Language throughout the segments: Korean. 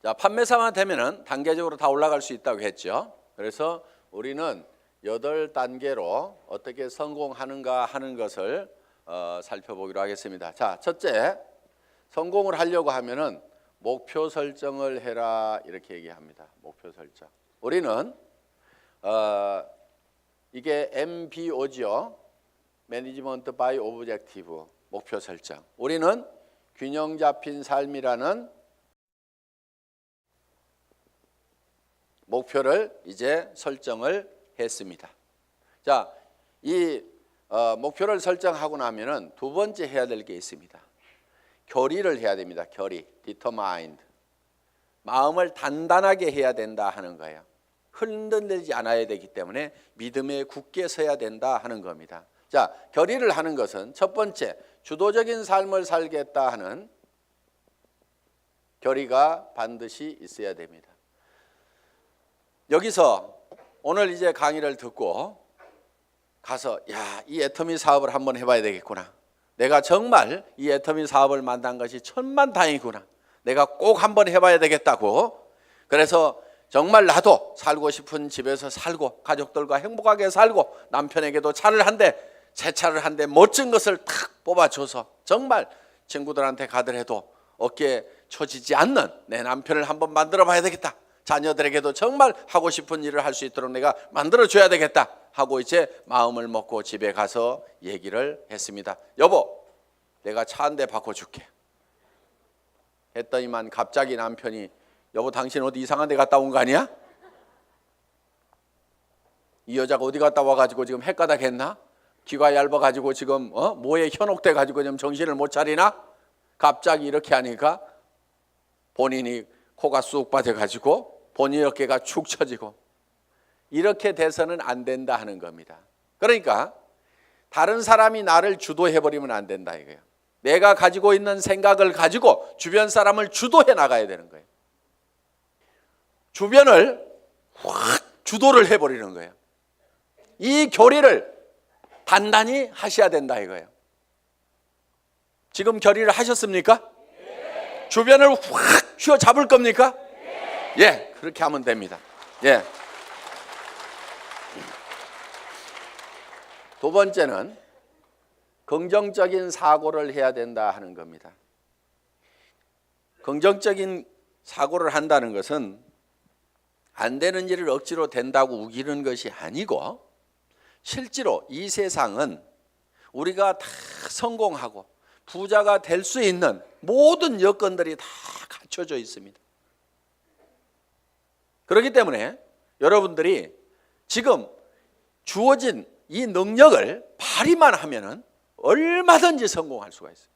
자, 판매사만 되면은 단계적으로 다 올라갈 수 있다고 했죠. 그래서 우리는 8단계로 어떻게 성공하는가 하는 것을 살펴보기로 하겠습니다. 자, 첫째, 성공을 하려고 하면은 목표 설정을 해라 이렇게 얘기합니다. 목표 설정. 우리는 이게 MBO죠. 매니지먼트 바이 오브젝티브, 목표 설정. 우리는 균형 잡힌 삶이라는 목표를 이제 설정을 했습니다. 자, 이 목표를 설정하고 나면은 두 번째 해야 될 게 있습니다. 결의를 해야 됩니다. 결의, determined. 마음을 단단하게 해야 된다 하는 거예요. 흔들리지 않아야 되기 때문에 믿음에 굳게 서야 된다 하는 겁니다. 자, 결의를 하는 것은 첫 번째, 주도적인 삶을 살겠다 하는 결의가 반드시 있어야 됩니다. 여기서 오늘 이제 강의를 듣고 가서 이 애터미 사업을 한번 해봐야 되겠구나. 내가 정말 이 애터미 사업을 만난 것이 천만다행이구나. 내가 꼭 한번 해봐야 되겠다고. 그래서 정말 나도 살고 싶은 집에서 살고 가족들과 행복하게 살고 남편에게도 차를 한 대, 새 차를 한 대 멋진 것을 탁 뽑아줘서 정말 친구들한테 가더라도 어깨에 처지지 않는 내 남편을 한번 만들어 봐야 되겠다. 자녀들에게도 정말 하고 싶은 일을 할 수 있도록 내가 만들어줘야 되겠다 하고 이제 마음을 먹고 집에 가서 얘기를 했습니다. 여보, 내가 차 한 대 바꿔줄게 했더니만 갑자기 남편이 여보, 당신 어디 이상한 데 갔다 온 거 아니야? 이 여자가 어디 갔다 와가지고 지금 헷가닥 했나? 귀가 얇아가지고 지금 뭐에 현혹돼 가지고 지금 정신을 못 차리나? 갑자기 이렇게 하니까 본인이 코가 쑥 빠져가지고 본인 어깨가 축 처지고 이렇게 돼서는 안 된다 하는 겁니다. 그러니까 다른 사람이 나를 주도해버리면 안 된다 이거예요. 내가 가지고 있는 생각을 가지고 주변 사람을 주도해 나가야 되는 거예요. 주변을 확 주도를 해버리는 거예요. 이 결의를 단단히 하셔야 된다 이거예요. 지금 결의를 하셨습니까? 네. 주변을 확 휘어잡을 겁니까? 네. 예, 그렇게 하면 됩니다. 예. 두 번째는 긍정적인 사고를 해야 된다 하는 겁니다. 긍정적인 사고를 한다는 것은 안 되는 일을 억지로 된다고 우기는 것이 아니고 실제로 이 세상은 우리가 다 성공하고 부자가 될 수 있는 모든 여건들이 다 갖춰져 있습니다. 그렇기 때문에 여러분들이 지금 주어진 이 능력을 발휘만 하면은 얼마든지 성공할 수가 있어요.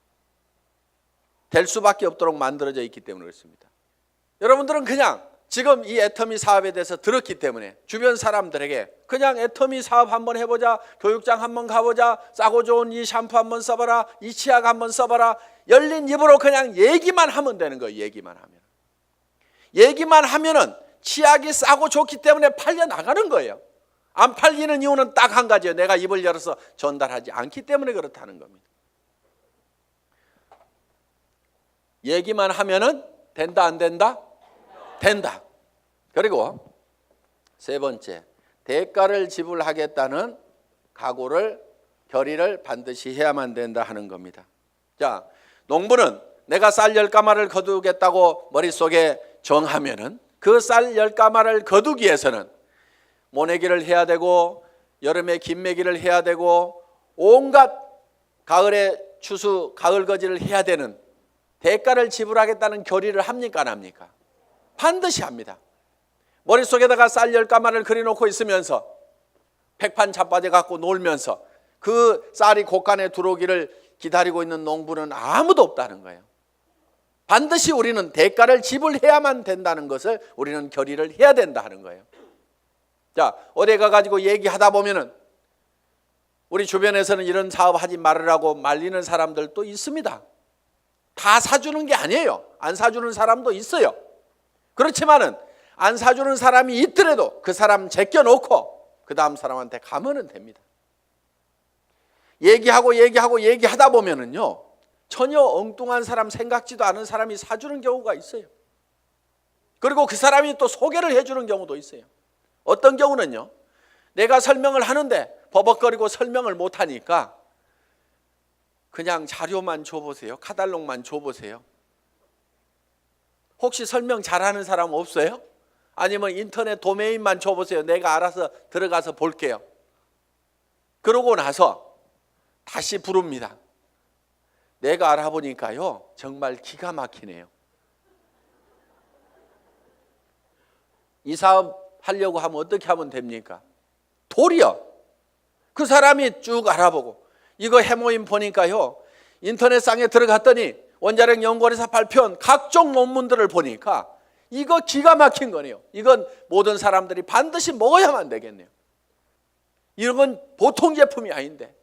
될 수밖에 없도록 만들어져 있기 때문에 그렇습니다. 여러분들은 그냥 지금 이 애터미 사업에 대해서 들었기 때문에 주변 사람들에게 그냥 애터미 사업 한번 해보자, 교육장 한번 가보자, 싸고 좋은 이 샴푸 한번 써봐라, 이 치약 한번 써봐라, 열린 입으로 그냥 얘기만 하면 되는 거예요. 얘기만 하면은 치약이 싸고 좋기 때문에 팔려 나가는 거예요. 안 팔리는 이유는 딱 한 가지예요. 내가 입을 열어서 전달하지 않기 때문에 그렇다는 겁니다. 얘기만 하면은 된다 안 된다? 된다. 그리고 세 번째, 대가를 지불하겠다는 각오를, 결의를 반드시 해야만 된다 하는 겁니다. 자, 농부는 내가 쌀 10가마를 거두겠다고 머릿속에 정하면은 그 쌀 10가마를 거두기 위해서는 모내기를 해야 되고 여름에 김매기를 해야 되고 온갖 가을에 추수, 가을거지를 해야 되는 대가를 지불하겠다는 결의를 합니까 안 합니까? 반드시 합니다. 머릿속에다가 쌀 10가마를 그려놓고 있으면서 백판 자빠져 갖고 놀면서 그 쌀이 곳간에 들어오기를 기다리고 있는 농부는 아무도 없다는 거예요. 반드시 우리는 대가를 지불해야만 된다는 것을 우리는 결의를 해야 된다 하는 거예요. 자, 어디 가가지고 얘기하다 보면은 우리 주변에서는 이런 사업 하지 말으라고 말리는 사람들도 있습니다. 다 사주는 게 아니에요. 안 사주는 사람도 있어요. 그렇지만은 안 사주는 사람이 있더라도 그 사람 제껴놓고 그 다음 사람한테 가면은 됩니다. 얘기하다 보면은요 전혀 엉뚱한 사람, 생각지도 않은 사람이 사주는 경우가 있어요. 그리고 그 사람이 또 소개를 해주는 경우도 있어요. 어떤 경우는요, 내가 설명을 하는데 버벅거리고 설명을 못하니까 그냥 자료만 줘보세요. 카탈로그만 줘보세요. 혹시 설명 잘하는 사람 없어요? 아니면 인터넷 도메인만 줘보세요. 내가 알아서 들어가서 볼게요. 그러고 나서 다시 부릅니다. 내가 알아보니까요, 정말 기가 막히네요. 이 사업 하려고 하면 어떻게 하면 됩니까? 도리어 그 사람이 쭉 알아보고, 이거 해모임 보니까요, 인터넷상에 들어갔더니 원자력 연구원에서 발표한 각종 논문들을 보니까 이거 기가 막힌 거네요. 이건 모든 사람들이 반드시 먹어야만 되겠네요. 이런 건 보통 제품이 아닌데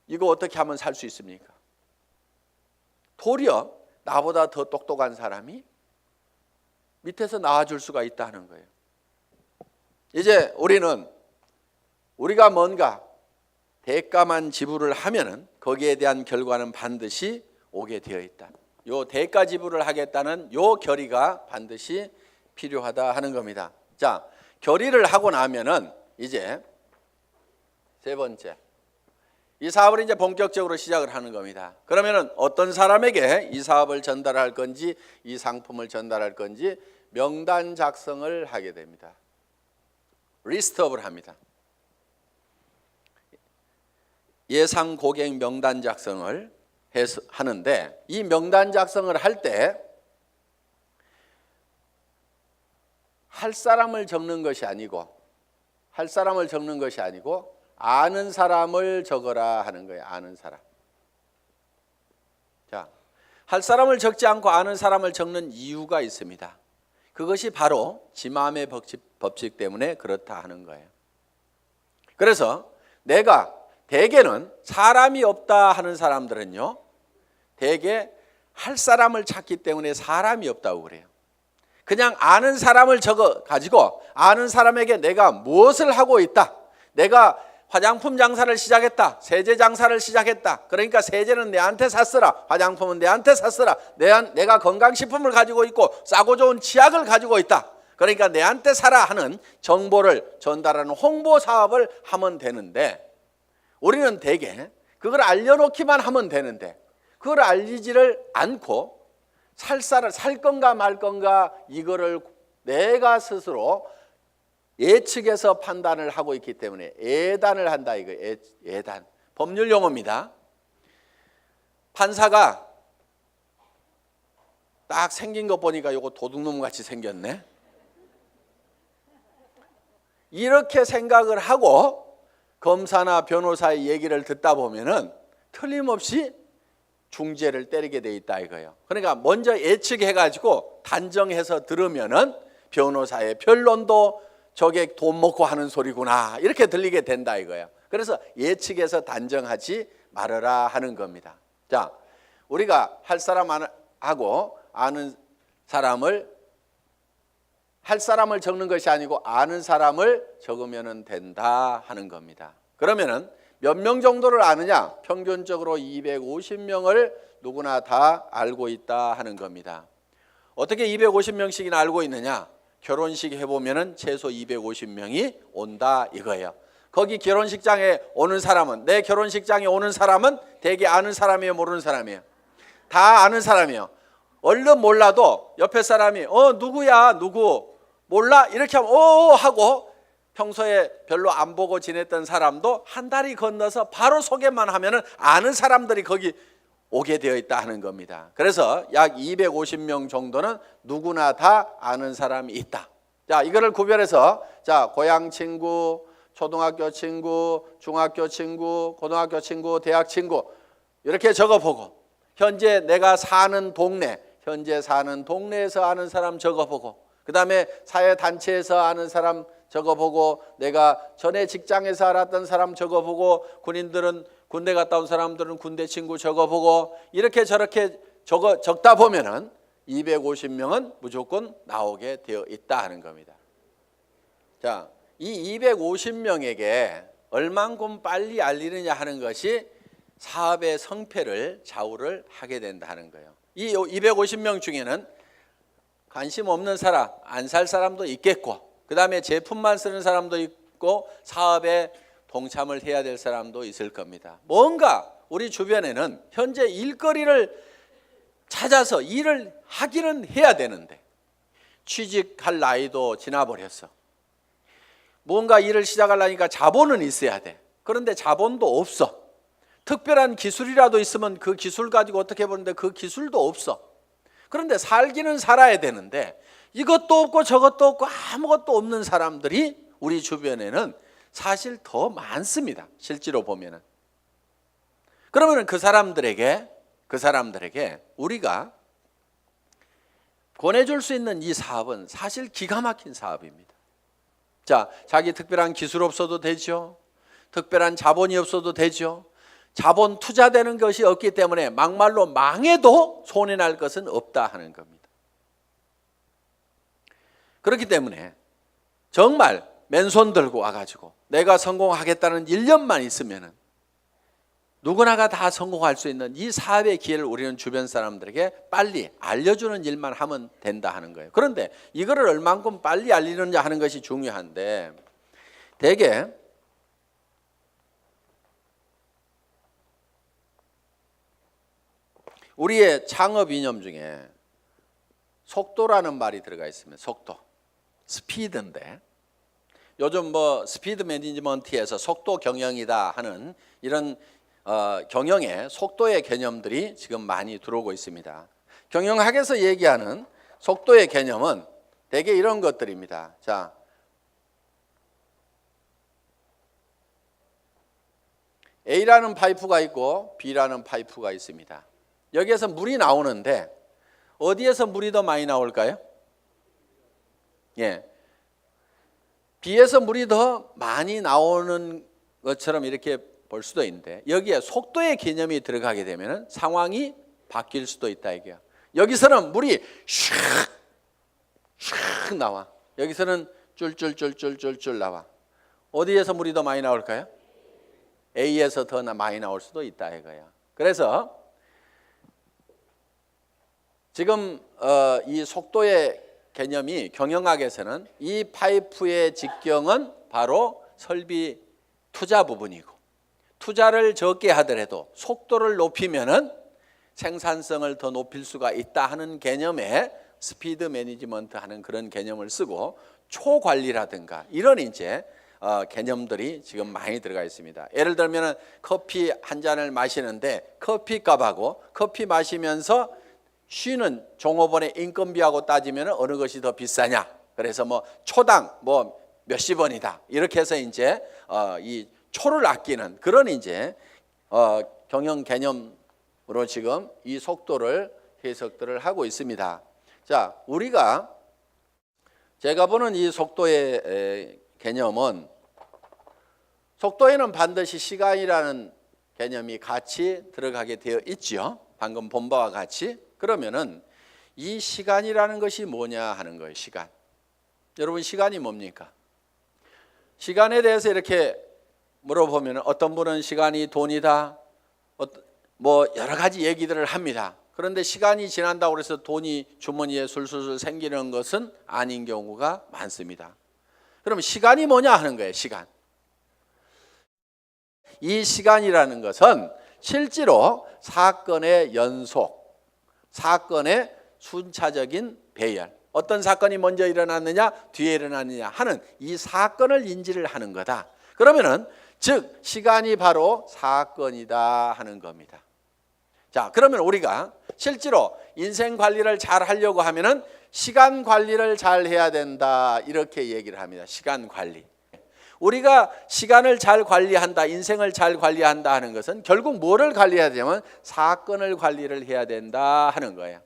이거 어떻게 하면 살 수 있습니까? 도리어 나보다 더 똑똑한 사람이 밑에서 나와줄 수가 있다는 거예요. 이제 우리가 뭔가 대가만 지불을 하면은 거기에 대한 결과는 반드시 오게 되어 있다. 요 대가 지불을 하겠다는 요 결의가 반드시 필요하다 하는 겁니다. 자, 결의를 하고 나면은 이제 세 번째, 이 사업을 이제 본격적으로 시작을 하는 겁니다. 그러면은 어떤 사람에게 이 사업을 전달할 건지, 이 상품을 전달할 건지 명단 작성을 하게 됩니다. 리스트업을 합니다. 예상 고객 명단 작성을 하는데, 이 명단 작성을 할 때 할 사람을 적는 것이 아니고 아는 사람을 적어라 하는 거예요. 아는 사람. 자, 할 사람을 적지 않고 아는 사람을 적는 이유가 있습니다. 그것이 바로 지마음의 법칙 때문에 그렇다 하는 거예요. 그래서 내가 대개는 사람이 없다 하는 사람들은요, 대개 할 사람을 찾기 때문에 사람이 없다고 그래요. 그냥 아는 사람을 적어 가지고 아는 사람에게 내가 무엇을 하고 있다, 내가 화장품 장사를 시작했다, 세제 장사를 시작했다, 그러니까 세제는 내한테 샀으라, 화장품은 내한테 샀으라, 내가 건강식품을 가지고 있고 싸고 좋은 치약을 가지고 있다, 그러니까 내한테 사라 하는 정보를 전달하는 홍보 사업을 하면 되는데, 우리는 대개 그걸 알려놓기만 하면 되는데 그걸 알리지를 않고 살 건가 말 건가 이거를 내가 스스로 예측해서 판단을 하고 있기 때문에 예단을 한다 이거예요. 예단. 법률 용어입니다. 판사가 딱 생긴 거 보니까 이거 도둑놈 같이 생겼네. 이렇게 생각을 하고 검사나 변호사의 얘기를 듣다 보면은 틀림없이 중죄를 때리게 돼 있다 이거예요. 그러니까 먼저 예측해가지고 단정해서 들으면은 변호사의 변론도 저게 돈 먹고 하는 소리구나 이렇게 들리게 된다 이거예요. 그래서 예측해서 단정하지 말아라 하는 겁니다. 자, 우리가 할 사람하고 아는 사람을 할 사람을 적는 것이 아니고 아는 사람을 적으면 된다 하는 겁니다. 그러면은 몇 명 정도를 아느냐? 평균적으로 250명을 누구나 다 알고 있다 하는 겁니다. 어떻게 250명씩이나 알고 있느냐? 결혼식 해보면은 최소 250명이 온다 이거예요. 거기 결혼식장에 오는 사람은, 내 결혼식장에 오는 사람은 대개 아는 사람이에요, 모르는 사람이에요? 다 아는 사람이에요. 얼른 몰라도 옆에 사람이 누구야 누구 몰라 이렇게 하면 하고 평소에 별로 안 보고 지냈던 사람도 한 다리 건너서 바로 소개만 하면은 아는 사람들이 거기 오게 되어 있다 하는 겁니다. 그래서 약 250명 정도는 누구나 다 아는 사람이 있다. 자, 이거를 구별해서 자, 고향 친구, 초등학교 친구, 중학교 친구, 고등학교 친구, 대학 친구 이렇게 적어보고, 현재 내가 사는 동네, 현재 사는 동네에서 아는 사람 적어보고, 그 다음에 사회단체에서 아는 사람 적어보고, 내가 전에 직장에서 알았던 사람 적어보고, 군인들은 군대 갔다 온 사람들은 군대 친구 적어보고, 이렇게 저렇게 적다 보면은 250명은 무조건 나오게 되어 있다 하는 겁니다. 자, 이 250명에게 얼만큼 빨리 알리느냐 하는 것이 사업의 성패를 좌우를 하게 된다는 거예요. 이 250명 중에는 관심 없는 사람, 안 살 사람도 있겠고, 그 다음에 제품만 쓰는 사람도 있고, 사업에 동참을 해야 될 사람도 있을 겁니다. 뭔가 우리 주변에는 현재 일거리를 찾아서 일을 하기는 해야 되는데 취직할 나이도 지나버렸어. 뭔가 일을 시작하려니까 자본은 있어야 돼. 그런데 자본도 없어. 특별한 기술이라도 있으면 그 기술 가지고 어떻게 보는데 그 기술도 없어. 그런데 살기는 살아야 되는데 이것도 없고 저것도 없고 아무것도 없는 사람들이 우리 주변에는 사실 더 많습니다. 실제로 보면은. 그러면 그 사람들에게 우리가 권해줄 수 있는 이 사업은 사실 기가 막힌 사업입니다. 자, 자기 특별한 기술 없어도 되죠. 특별한 자본이 없어도 되죠. 자본 투자되는 것이 없기 때문에 막말로 망해도 손해날 것은 없다 하는 겁니다. 그렇기 때문에 정말 맨손 들고 와가지고 내가 성공하겠다는 1년만 있으면은 누구나가 다 성공할 수 있는 이 사업의 기회를 우리는 주변 사람들에게 빨리 알려주는 일만 하면 된다 하는 거예요. 그런데 이거를 얼만큼 빨리 알리느냐 하는 것이 중요한데 대개 우리의 창업 이념 중에 속도라는 말이 들어가 있습니다. 속도, 스피드인데 요즘 뭐 스피드 매니지먼트에서 속도 경영이다 하는 이런 경영의 속도의 개념들이 지금 많이 들어오고 있습니다. 경영학에서 얘기하는 속도의 개념은 대개 이런 것들입니다. 자, A라는 파이프가 있고 B라는 파이프가 있습니다. 여기에서 물이 나오는데 어디에서 물이 더 많이 나올까요? 예, B에서 물이 더 많이 나오는 것처럼 이렇게 볼 수도 있는데 여기에 속도의 개념이 들어가게 되면 상황이 바뀔 수도 있다 이게요. 여기서는 물이 슉 나와. 여기서는 쫄쫄쫄쫄쫄쫄 나와. 어디에서 물이 더 많이 나올까요? A에서 더 많이 나올 수도 있다 이거야. 그래서 지금 이 속도의 개념이 경영학에서는 이 파이프의 직경은 바로 설비 투자 부분이고 투자를 적게 하더라도 속도를 높이면은 생산성을 더 높일 수가 있다 하는 개념의 스피드 매니지먼트 하는 그런 개념을 쓰고 초관리라든가 이런 이제 개념들이 지금 많이 들어가 있습니다. 예를 들면 커피 한 잔을 마시는데 커피 값하고 커피 마시면서 쉬는 종업원의 인건비하고 따지면 어느 것이 더 비싸냐? 그래서 뭐 초당 뭐 몇십 원이다. 이렇게 해서 이제 이 초를 아끼는 그런 이제 경영 개념으로 지금 이 속도를 해석들을 하고 있습니다. 자, 우리가 제가 보는 이 속도의 개념은 속도에는 반드시 시간이라는 개념이 같이 들어가게 되어 있죠. 방금 본 바와 같이. 그러면은 이 시간이라는 것이 뭐냐 하는 거예요. 시간. 여러분 시간이 뭡니까? 시간에 대해서 이렇게 물어보면 어떤 분은 시간이 돈이다. 뭐 여러 가지 얘기들을 합니다. 그런데 시간이 지난다고 해서 돈이 주머니에 술술술 생기는 것은 아닌 경우가 많습니다. 그럼 시간이 뭐냐 하는 거예요. 시간. 이 시간이라는 것은 실제로 사건의 연속, 사건의 순차적인 배열, 어떤 사건이 먼저 일어났느냐 뒤에 일어났느냐 하는 이 사건을 인지를 하는 거다. 그러면은 즉 시간이 바로 사건이다 하는 겁니다. 자, 그러면 우리가 실제로 인생 관리를 잘 하려고 하면은 시간 관리를 잘 해야 된다 이렇게 얘기를 합니다. 시간 관리. 우리가 시간을 잘 관리한다, 인생을 잘 관리한다 하는 것은 결국 뭐를 관리해야 되냐면 사건을 관리를 해야 된다 하는 거예요.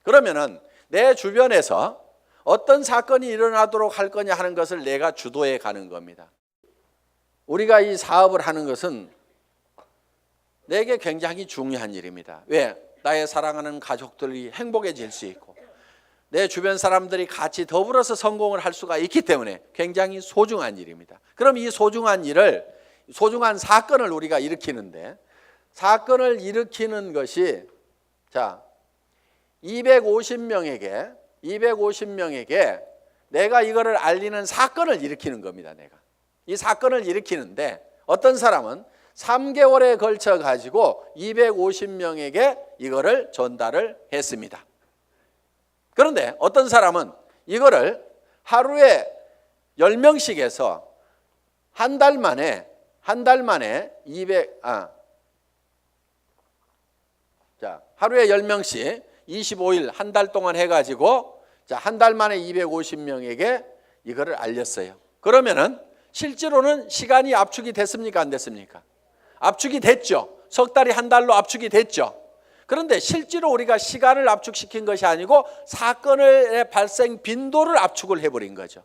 그러면은 내 주변에서 어떤 사건이 일어나도록 할 거냐 하는 것을 내가 주도해 가는 겁니다. 우리가 이 사업을 하는 것은 내게 굉장히 중요한 일입니다. 왜? 나의 사랑하는 가족들이 행복해질 수 있고 내 주변 사람들이 같이 더불어서 성공을 할 수가 있기 때문에 굉장히 소중한 일입니다. 그럼 이 소중한 일을, 소중한 사건을 우리가 일으키는데 사건을 일으키는 것이 자 250명에게 250명에게 내가 이거를 알리는 사건을 일으키는 겁니다. 내가 이 사건을 일으키는데 어떤 사람은 3개월에 걸쳐 가지고 250명에게 이거를 전달을 했습니다. 그런데 어떤 사람은 이거를 하루에 10명씩 해서 한 달 만에 200 하루에 10명씩 25일 한 달 동안 해 가지고 한 달 만에 250명에게 이거를 알렸어요. 그러면은 실제로는 시간이 압축이 됐습니까? 안 됐습니까? 압축이 됐죠. 석 달이 한 달로 압축이 됐죠. 그런데 실제로 우리가 시간을 압축시킨 것이 아니고 사건의 발생 빈도를 압축을 해버린 거죠.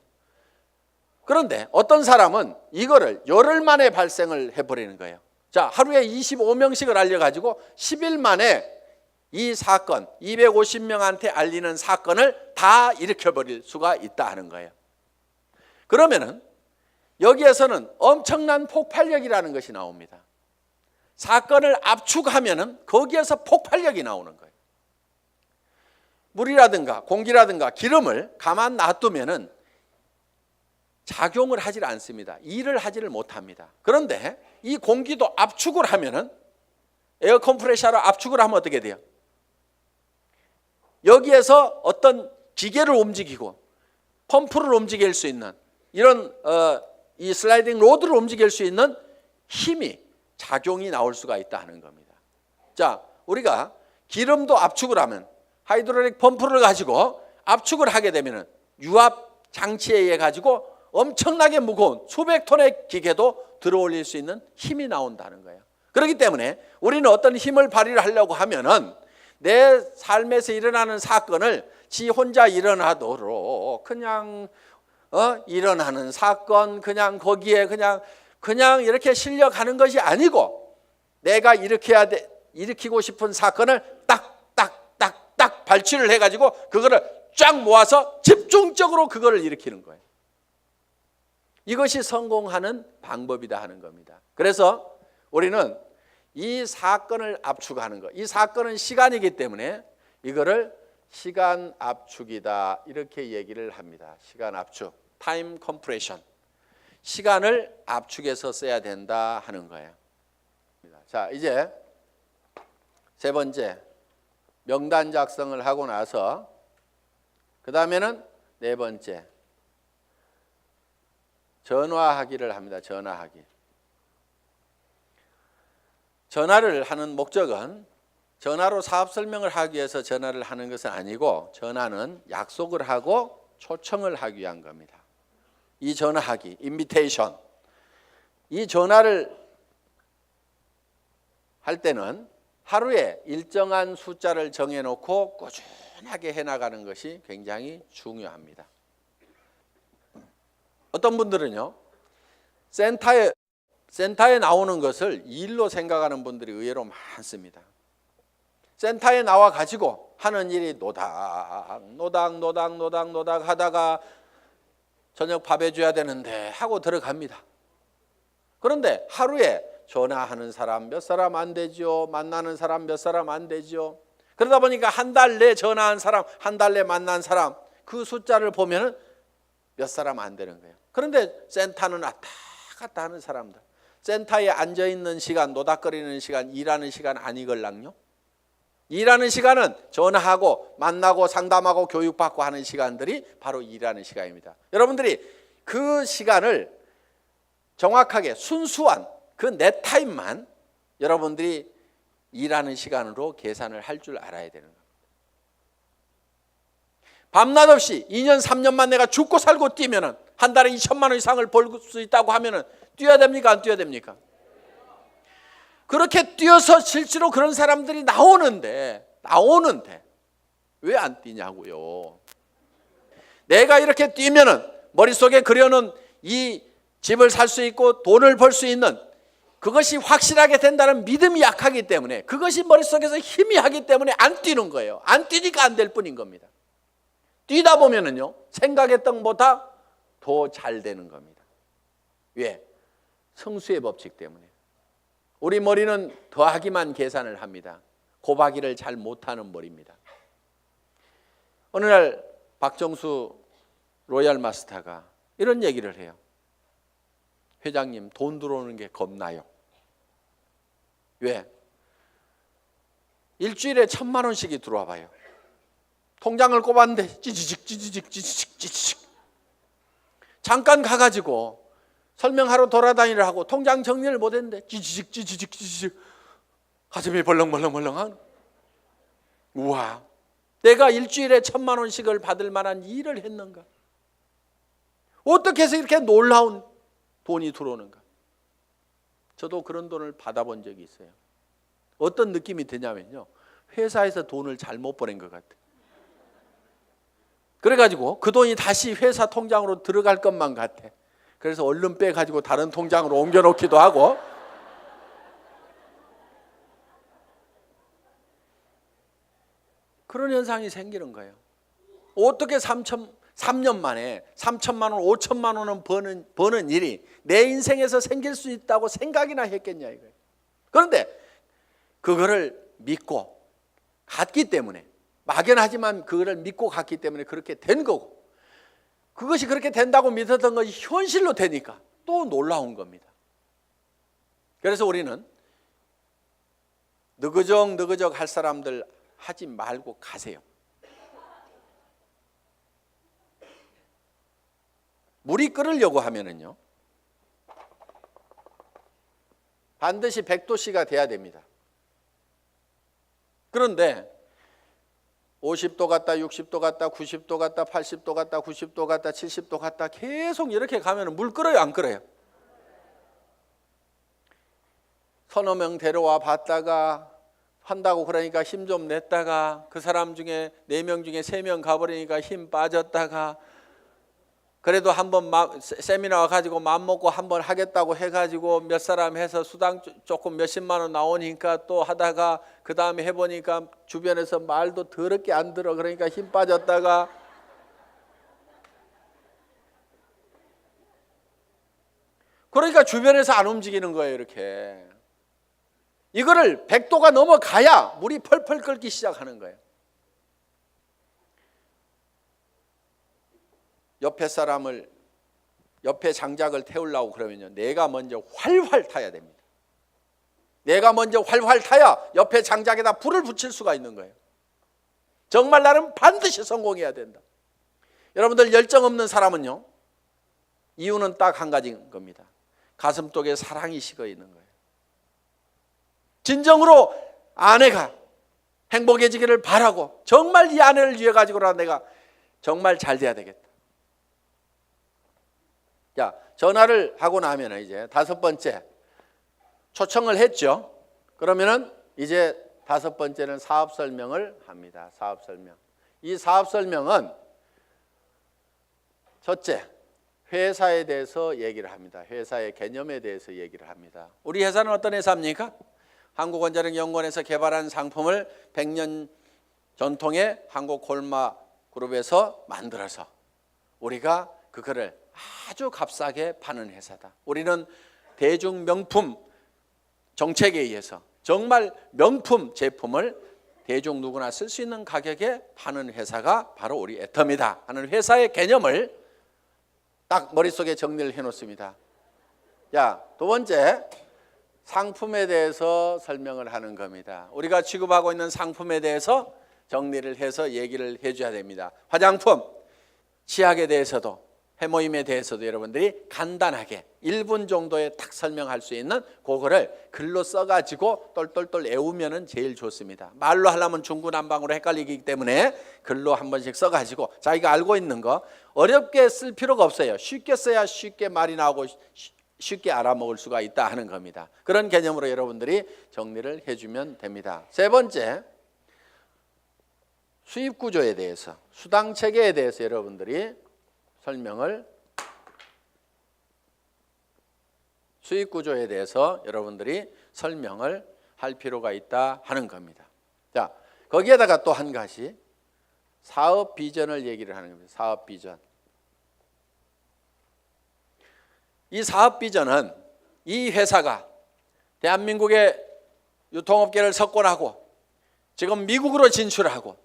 그런데 어떤 사람은 이거를 열흘 만에 발생을 해버리는 거예요. 자, 하루에 25명씩을 알려가지고 10일 만에 이 사건, 250명한테 알리는 사건을 다 일으켜버릴 수가 있다 하는 거예요. 그러면은 여기에서는 엄청난 폭발력이라는 것이 나옵니다. 사건을 압축하면은 거기에서 폭발력이 나오는 거예요. 물이라든가 공기라든가 기름을 가만 놔두면은 작용을 하질 않습니다. 일을 하지를 못합니다. 그런데 이 공기도 압축을 하면은 에어 컴프레셔로 압축을 하면 어떻게 돼요? 여기에서 어떤 기계를 움직이고 펌프를 움직일 수 있는 이런 이 슬라이딩 로드를 움직일 수 있는 힘이 작용이 나올 수가 있다 하는 겁니다. 자, 우리가 기름도 압축을 하면 하이드롤릭 펌프를 가지고 압축을 하게 되면 유압 장치에 의해 가지고 엄청나게 무거운 수백 톤의 기계도 들어올릴 수 있는 힘이 나온다는 거예요. 그렇기 때문에 우리는 어떤 힘을 발휘를 하려고 하면은 내 삶에서 일어나는 사건을 지 혼자 일어나도록 그냥 일어나는 사건 그냥 거기에 그냥 이렇게 실려가는 것이 아니고 내가 일으키고 싶은 사건을 딱 발치를 해가지고 그거를 쫙 모아서 집중적으로 그거를 일으키는 거예요. 이것이 성공하는 방법이다 하는 겁니다. 그래서 우리는 이 사건을 압축하는 것, 이 사건은 시간이기 때문에 이거를 시간 압축이다 이렇게 얘기를 합니다. 시간 압축, 타임 컴프레션. 시간을 압축해서 써야 된다 하는 거예요. 자, 이제 세 번째 명단 작성을 하고 나서 그 다음에는 네 번째 전화하기를 합니다. 전화하기. 전화를 하는 목적은 전화로 사업 설명을 하기 위해서 전화를 하는 것은 아니고 전화는 약속을 하고 초청을 하기 위한 겁니다. 이 전화하기, 인비테이션. 이 전화를 할 때는 하루에 일정한 숫자를 정해놓고 꾸준하게 해나가는 것이 굉장히 중요합니다. 어떤 분들은요, 센터에 나오는 것을 일로 생각하는 분들이 의외로 많습니다. 센터에 나와 가지고 하는 일이 노닥 하다가 저녁 밥 해줘야 되는데 하고 들어갑니다. 그런데 하루에 전화하는 사람 몇 사람 안 되죠. 만나는 사람 몇 사람 안 되죠. 그러다 보니까 한 달 내 전화한 사람, 한 달 내 만난 사람 그 숫자를 보면은 몇 사람 안 되는 거예요. 그런데 센터는 왔다 갔다 하는 사람들, 센터에 앉아있는 시간, 노닥거리는 시간, 일하는 시간 아니걸랑요? 일하는 시간은 전화하고 만나고 상담하고 교육받고 하는 시간들이 바로 일하는 시간입니다. 여러분들이 그 시간을 정확하게 순수한 그 내 타임만 여러분들이 일하는 시간으로 계산을 할 줄 알아야 되는 겁니다. 밤낮 없이 2년 3년만 내가 죽고 살고 뛰면은 한 달에 2천만 원 이상을 벌 수 있다고 하면은 뛰어야 됩니까? 안 뛰어야 됩니까? 그렇게 뛰어서 실제로 그런 사람들이 나오는데 왜 안 뛰냐고요. 내가 이렇게 뛰면은 머릿속에 그려놓은 이 집을 살 수 있고 돈을 벌 수 있는 그것이 확실하게 된다는 믿음이 약하기 때문에 그것이 머릿속에서 희미하기 때문에 안 뛰는 거예요. 안 뛰니까 안 될 뿐인 겁니다. 뛰다 보면은요, 생각했던 것보다 더 잘 되는 겁니다. 왜? 성수의 법칙 때문에. 우리 머리는 더하기만 계산을 합니다. 곱하기를 잘 못하는 머리입니다. 어느 날 박정수 로얄 마스터가 이런 얘기를 해요. 회장님, 돈 들어오는 게 겁나요. 왜? 일주일에 1,000만 원씩이 들어와 봐요. 통장을 꼽았는데 찌지직 잠깐 가가지고 설명하러 돌아다니려 하고 통장 정리를 못했는데 찌지직 가슴이 벌렁벌렁한. 우와, 내가 일주일에 1,000만 원씩을 받을 만한 일을 했는가? 어떻게 해서 이렇게 놀라운 돈이 들어오는가? 저도 그런 돈을 받아본 적이 있어요. 어떤 느낌이 드냐면요, 회사에서 돈을 잘못 보낸 것 같아요. 그래가지고 그 돈이 다시 회사 통장으로 들어갈 것만 같아. 그래서 얼른 빼가지고 다른 통장으로 옮겨놓기도 하고. 그런 현상이 생기는 거예요. 어떻게 3년 만에 3천만 원, 5천만 원은 버는 일이 내 인생에서 생길 수 있다고 생각이나 했겠냐 이거예요. 그런데 그거를 믿고 갔기 때문에, 막연하지만 그거를 믿고 갔기 때문에 그렇게 된 거고, 그것이 그렇게 된다고 믿었던 것이 현실로 되니까 또 놀라운 겁니다. 그래서 우리는 느그적 할 사람들 하지 말고 가세요. 물이 끓으려고 하면은요, 반드시 100도씨가 돼야 됩니다. 그런데 50도 갔다 60도 갔다 90도 갔다 80도 갔다 90도 갔다 70도 갔다 계속 이렇게 가면 물 끓어요, 안 끓어요? 서너 명 데려와 봤다가 한다고 그러니까 힘 좀 냈다가 그 사람 중에 4명 중에 3명 가버리니까 힘 빠졌다가, 그래도 한번 세미나 와가지고 마음먹고 한번 하겠다고 해가지고 몇 사람 해서 수당 조금 몇십만 원 나오니까 또 하다가 그 다음에 해보니까 주변에서 말도 더럽게 안 들어. 그러니까 힘 빠졌다가, 그러니까 주변에서 안 움직이는 거예요. 이렇게 이거를 100도가 넘어가야 물이 펄펄 끓기 시작하는 거예요. 옆에 장작을 태우려고 그러면요, 내가 먼저 활활 타야 됩니다. 내가 먼저 활활 타야 옆에 장작에다 불을 붙일 수가 있는 거예요. 정말 나는 반드시 성공해야 된다. 여러분들, 열정 없는 사람은요, 이유는 딱 한 가지인 겁니다. 가슴속에 사랑이 식어 있는 거예요. 진정으로 아내가 행복해지기를 바라고, 정말 이 아내를 위해 가지고라도 내가 정말 잘 돼야 되겠다. 자, 전화를 하고 나면 이제 5번째 초청을 했죠. 그러면은 이제 5번째는 사업 설명을 합니다. 사업 설명. 이 사업 설명은 첫째, 회사에 대해서 얘기를 합니다. 회사의 개념에 대해서 얘기를 합니다. 우리 회사는 어떤 회사입니까? 한국원자력연구원에서 개발한 상품을 100년 전통의 한국콜마 그룹에서 만들어서 우리가 그거를 아주 값싸게 파는 회사다. 우리는 대중 명품 정책에 의해서 정말 명품 제품을 대중 누구나 쓸 수 있는 가격에 파는 회사가 바로 우리 애터미다 하는 회사의 개념을 딱 머릿속에 정리를 해놓습니다. 자, 두 번째, 상품에 대해서 설명을 하는 겁니다. 우리가 취급하고 있는 상품에 대해서 정리를 해서 얘기를 해줘야 됩니다. 화장품, 치약에 대해서도, 해모임에 대해서도 여러분들이 간단하게 1분 정도에 딱 설명할 수 있는 그거를 글로 써가지고 똘똘똘 외우면 제일 좋습니다. 말로 하려면 중구난방으로 헷갈리기 때문에 글로 한 번씩 써가지고 자기가 알고 있는 거 어렵게 쓸 필요가 없어요. 쉽게 써야 쉽게 말이 나오고 쉽게 알아먹을 수가 있다 하는 겁니다. 그런 개념으로 여러분들이 정리를 해주면 됩니다. 세 번째, 수입 구조에 대해서, 수당 체계에 대해서 여러분들이 설명을, 수입 구조에 대해서 여러분들이 설명을 할 필요가 있다 하는 겁니다. 자, 거기에다가 또 한 가지 사업 비전을 얘기를 하는 겁니다. 사업 비전. 이 사업 비전은 이 회사가 대한민국의 유통업계를 석권하고 지금 미국으로 진출하고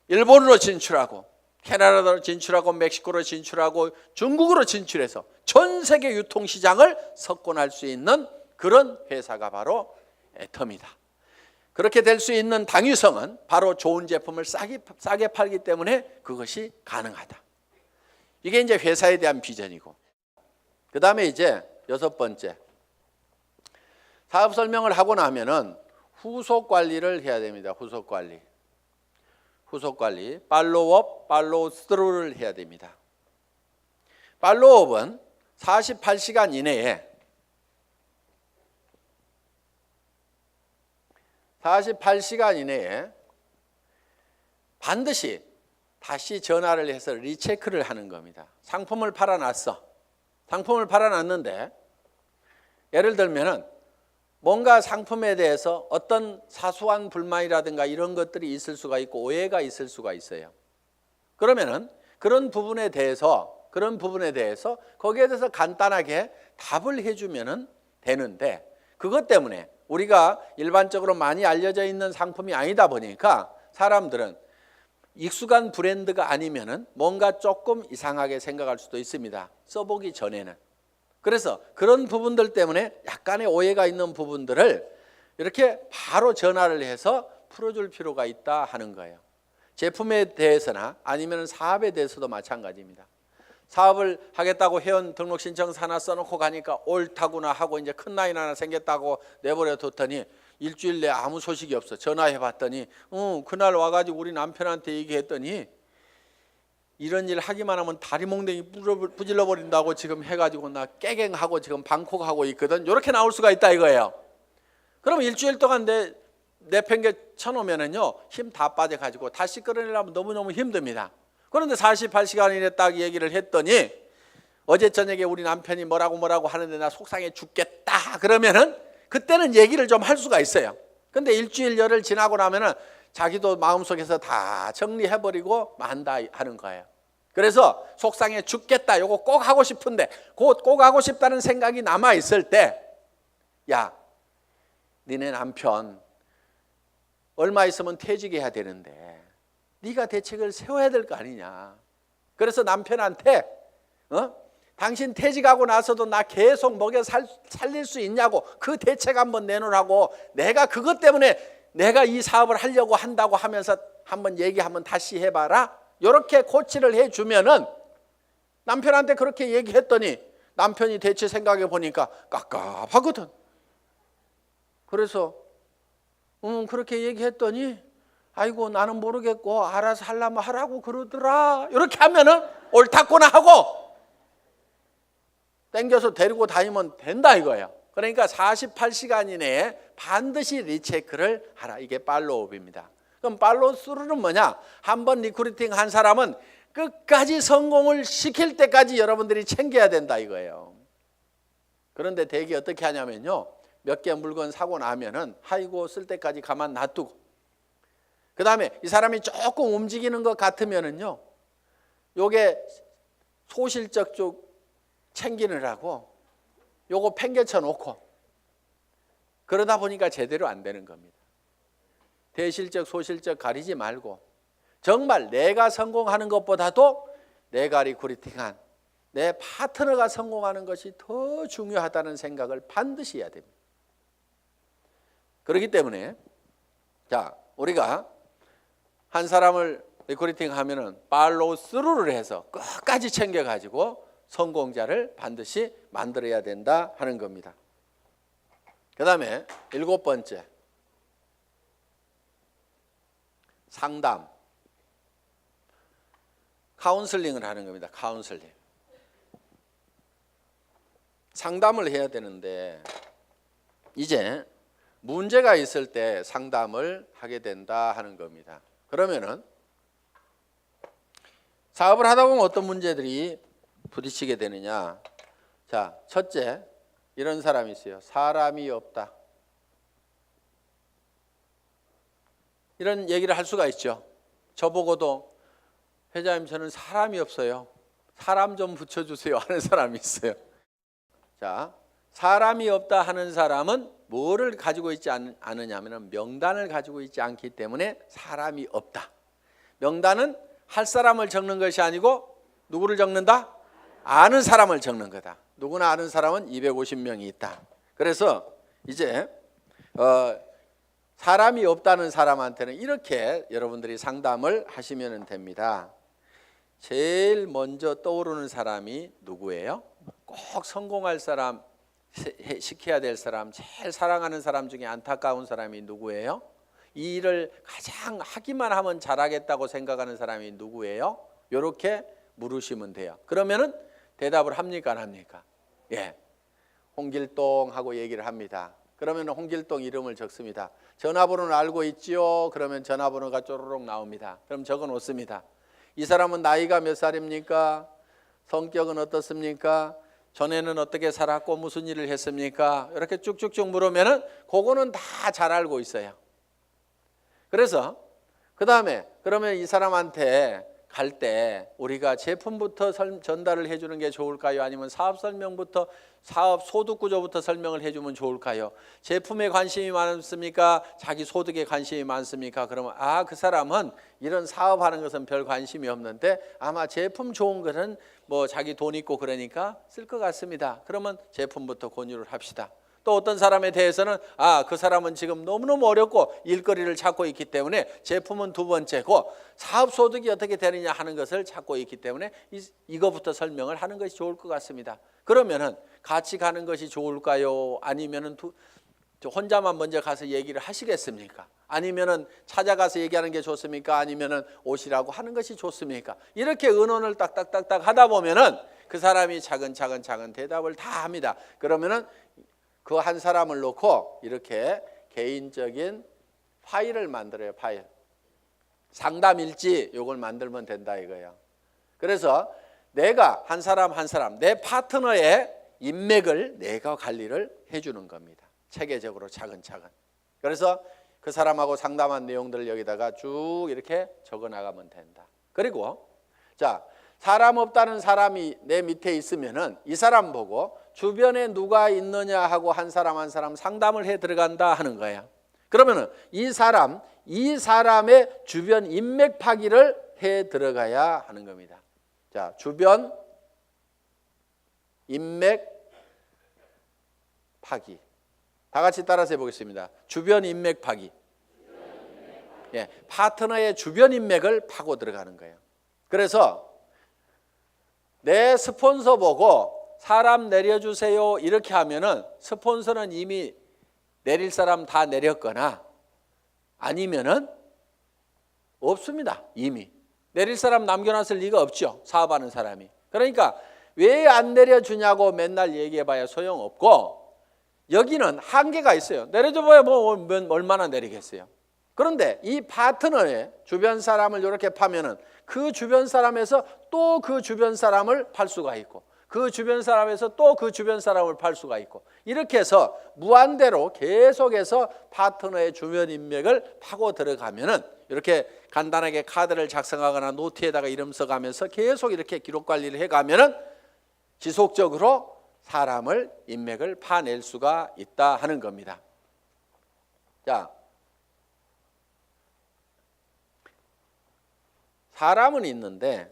일본으로 진출하고 캐나다로 진출하고 멕시코로 진출하고 중국으로 진출해서 전 세계 유통시장을 석권할 수 있는 그런 회사가 바로 애텀이다. 그렇게 될 수 있는 당위성은 바로 좋은 제품을 싸게 팔기 때문에 그것이 가능하다. 이게 이제 회사에 대한 비전이고, 그 다음에 이제 6번째, 사업 설명을 하고 나면은 후속 관리를 해야 됩니다. 후속 관리, 팔로우업, 팔로우스루를 해야 됩니다. 팔로우업은 48시간 이내에 반드시 다시 전화를 해서 리체크를 하는 겁니다. 상품을 팔아놨어. 상품을 팔아놨는데 예를 들면은 뭔가 상품에 대해서 어떤 사소한 불만이라든가 이런 것들이 있을 수가 있고 오해가 있을 수가 있어요. 그러면은 그런 부분에 대해서 거기에 대해서 간단하게 답을 해주면은 되는데, 그것 때문에 우리가 일반적으로 많이 알려져 있는 상품이 아니다 보니까 사람들은 익숙한 브랜드가 아니면은 뭔가 조금 이상하게 생각할 수도 있습니다. 써보기 전에는. 그래서 그런 부분들 때문에 약간의 오해가 있는 부분들을 이렇게 바로 전화를 해서 풀어줄 필요가 있다 하는 거예요. 제품에 대해서나 아니면 사업에 대해서도 마찬가지입니다. 사업을 하겠다고 회원 등록 신청서 하나 써놓고 가니까 옳다구나 하고 이제 큰 라인 하나 생겼다고 내버려 뒀더니 일주일 내에 아무 소식이 없어. 전화해 봤더니 그날 와가지고 우리 남편한테 얘기했더니 이런 일 하기만 하면 다리 몽둥이 부질러 버린다고 지금 해가지고 나 깨갱하고 지금 방콕하고 있거든. 이렇게 나올 수가 있다 이거예요. 그럼 일주일 동안 내팽개 쳐놓으면은요 힘 다 빠져가지고 다시 끌어내려면 너무너무 힘듭니다. 그런데 48시간 이내 딱 얘기를 했더니 어제 저녁에 우리 남편이 뭐라고 하는데 나 속상해 죽겠다 그러면은 그때는 얘기를 좀 할 수가 있어요. 근데 일주일 열흘 지나고 나면은 자기도 마음속에서 다 정리해버리고 만다 하는 거예요. 그래서 속상해 죽겠다 요거 꼭 하고 싶은데 꼭 하고 싶다는 생각이 남아있을 때, 야 니네 남편 얼마 있으면 퇴직해야 되는데 네가 대책을 세워야 될 거 아니냐. 그래서 남편한테 당신 퇴직하고 나서도 나 계속 먹여 살릴 수 있냐고 그 대책 한번 내놓으라고, 내가 그것 때문에 내가 이 사업을 하려고 한다고 하면서 한번 얘기 한번 다시 해봐라. 이렇게 코치를 해주면은 남편한테 그렇게 얘기했더니 남편이 대체 생각해 보니까 깝깝하거든. 그래서 그렇게 얘기했더니 아이고 나는 모르겠고 알아서 하려면 하라고 그러더라. 이렇게 하면은 옳다구나 하고 땡겨서 데리고 다니면 된다 이거예요. 그러니까 48시간 이내에 반드시 리체크를 하라. 이게 팔로우업입니다. 그럼 팔로우스루는 뭐냐? 한번 리크루팅 한 사람은 끝까지 성공을 시킬 때까지 여러분들이 챙겨야 된다 이거예요. 그런데 대개 어떻게 하냐면요, 몇 개 물건 사고 나면은 아이고 쓸 때까지 가만 놔두고, 그 다음에 이 사람이 조금 움직이는 것 같으면은요, 요게 소실적 쪽 챙기느라고 요거 팽개쳐 놓고 그러다 보니까 제대로 안 되는 겁니다. 대실적 소실적 가리지 말고 정말 내가 성공하는 것보다도 내가 리크루팅한 내 파트너가 성공하는 것이 더 중요하다는 생각을 반드시 해야 됩니다. 그렇기 때문에 자, 우리가 한 사람을 리크루팅하면은 팔로우스루를 해서 끝까지 챙겨가지고 성공자를 반드시 만들어야 된다 하는 겁니다. 그 다음에 7번째, 상담, 카운슬링을 하는 겁니다. 카운슬링. 상담을 해야 되는데 이제 문제가 있을 때 상담을 하게 된다 하는 겁니다. 그러면은 사업을 하다 보면 어떤 문제들이 부딪히게 되느냐. 자, 첫째, 이런 사람이 있어요. 사람이 없다. 이런 얘기를 할 수가 있죠. 저보고도 회장님 저는 사람이 없어요. 사람 좀 붙여주세요 하는 사람이 있어요. 자, 사람이 없다 하는 사람은 뭐를 가지고 있지 않느냐면 명단을 가지고 있지 않기 때문에 사람이 없다. 명단은 할 사람을 적는 것이 아니고 누구를 적는다? 아는 사람을 적는 거다. 누구나 아는 사람은 250명이 있다. 그래서 이제 사람이 없다는 사람한테는 이렇게 여러분들이 상담을 하시면 됩니다. 제일 먼저 떠오르는 사람이 누구예요? 꼭 성공할 사람, 시켜야 될 사람, 제일 사랑하는 사람 중에 안타까운 사람이 누구예요? 이 일을 가장 하기만 하면 잘하겠다고 생각하는 사람이 누구예요? 이렇게 물으시면 돼요. 그러면은 대답을 합니까 안 합니까? 예, 홍길동 하고 얘기를 합니다. 그러면 홍길동 이름을 적습니다. 전화번호는 알고 있지요? 그러면 전화번호가 쪼르륵 나옵니다. 그럼 적어 놓습니다. 이 사람은 나이가 몇 살입니까? 성격은 어떻습니까? 전에는 어떻게 살았고 무슨 일을 했습니까? 이렇게 쭉쭉쭉 물으면은 그거는 다 잘 알고 있어요. 그래서 그 다음에 그러면 이 사람한테 갈 때 우리가 제품부터 전달을 해주는 게 좋을까요? 아니면 사업 설명부터 사업 소득 구조부터 설명을 해주면 좋을까요? 제품에 관심이 많습니까? 자기 소득에 관심이 많습니까? 그러면 그 사람은 이런 사업하는 것은 별 관심이 없는데 아마 제품 좋은 것은 뭐 자기 돈 있고 그러니까 쓸 것 같습니다. 그러면 제품부터 권유를 합시다. 또 어떤 사람에 대해서는 그 사람은 지금 너무너무 어렵고 일거리를 찾고 있기 때문에 제품은 두 번째고 사업 소득이 어떻게 되느냐 하는 것을 찾고 있기 때문에 이거부터 설명을 하는 것이 좋을 것 같습니다. 그러면은 같이 가는 것이 좋을까요? 아니면은 혼자만 먼저 가서 얘기를 하시겠습니까? 아니면은 찾아가서 얘기하는 게 좋습니까? 아니면은 오시라고 하는 것이 좋습니까? 이렇게 의논을 딱딱딱딱 하다 보면은 그 사람이 차근차근 대답을 다 합니다. 그러면은 그 한 사람을 놓고 이렇게 개인적인 파일을 만들어요. 파일. 상담일지 이걸 만들면 된다 이거예요. 그래서 내가 한 사람 내 파트너의 인맥을 내가 관리를 해주는 겁니다. 체계적으로 차근차근. 그래서 그 사람하고 상담한 내용들을 여기다가 쭉 이렇게 적어 나가면 된다. 그리고 자, 사람 없다는 사람이 내 밑에 있으면은 이 사람 보고 주변에 누가 있느냐 하고 한 사람 상담을 해 들어간다 하는 거야. 그러면은 이 사람의 주변 인맥 파기를 해 들어가야 하는 겁니다. 자, 주변 인맥 파기. 다 같이 따라서 해보겠습니다. 주변 인맥 파기. 예, 파트너의 주변 인맥을 파고 들어가는 거예요. 그래서 내 스폰서 보고 사람 내려주세요 이렇게 하면은 스폰서는 이미 내릴 사람 다 내렸거나 아니면은 없습니다. 이미 내릴 사람 남겨놨을 리가 없죠. 사업하는 사람이. 그러니까 왜 안 내려주냐고 맨날 얘기해봐야 소용없고 여기는 한계가 있어요. 내려줘봐야 뭐 얼마나 내리겠어요. 그런데 이 파트너의 주변 사람을 이렇게 파면은 그 주변 사람에서 또 그 주변 사람을 팔 수가 있고 그 주변 사람에서 또 그 주변 사람을 팔 수가 있고 이렇게 해서 무한대로 계속해서 파트너의 주변 인맥을 파고 들어가면은 이렇게 간단하게 카드를 작성하거나 노트에다가 이름 써가면서 계속 이렇게 기록 관리를 해가면은 지속적으로 사람을 인맥을 파낼 수가 있다 하는 겁니다. 자, 사람은 있는데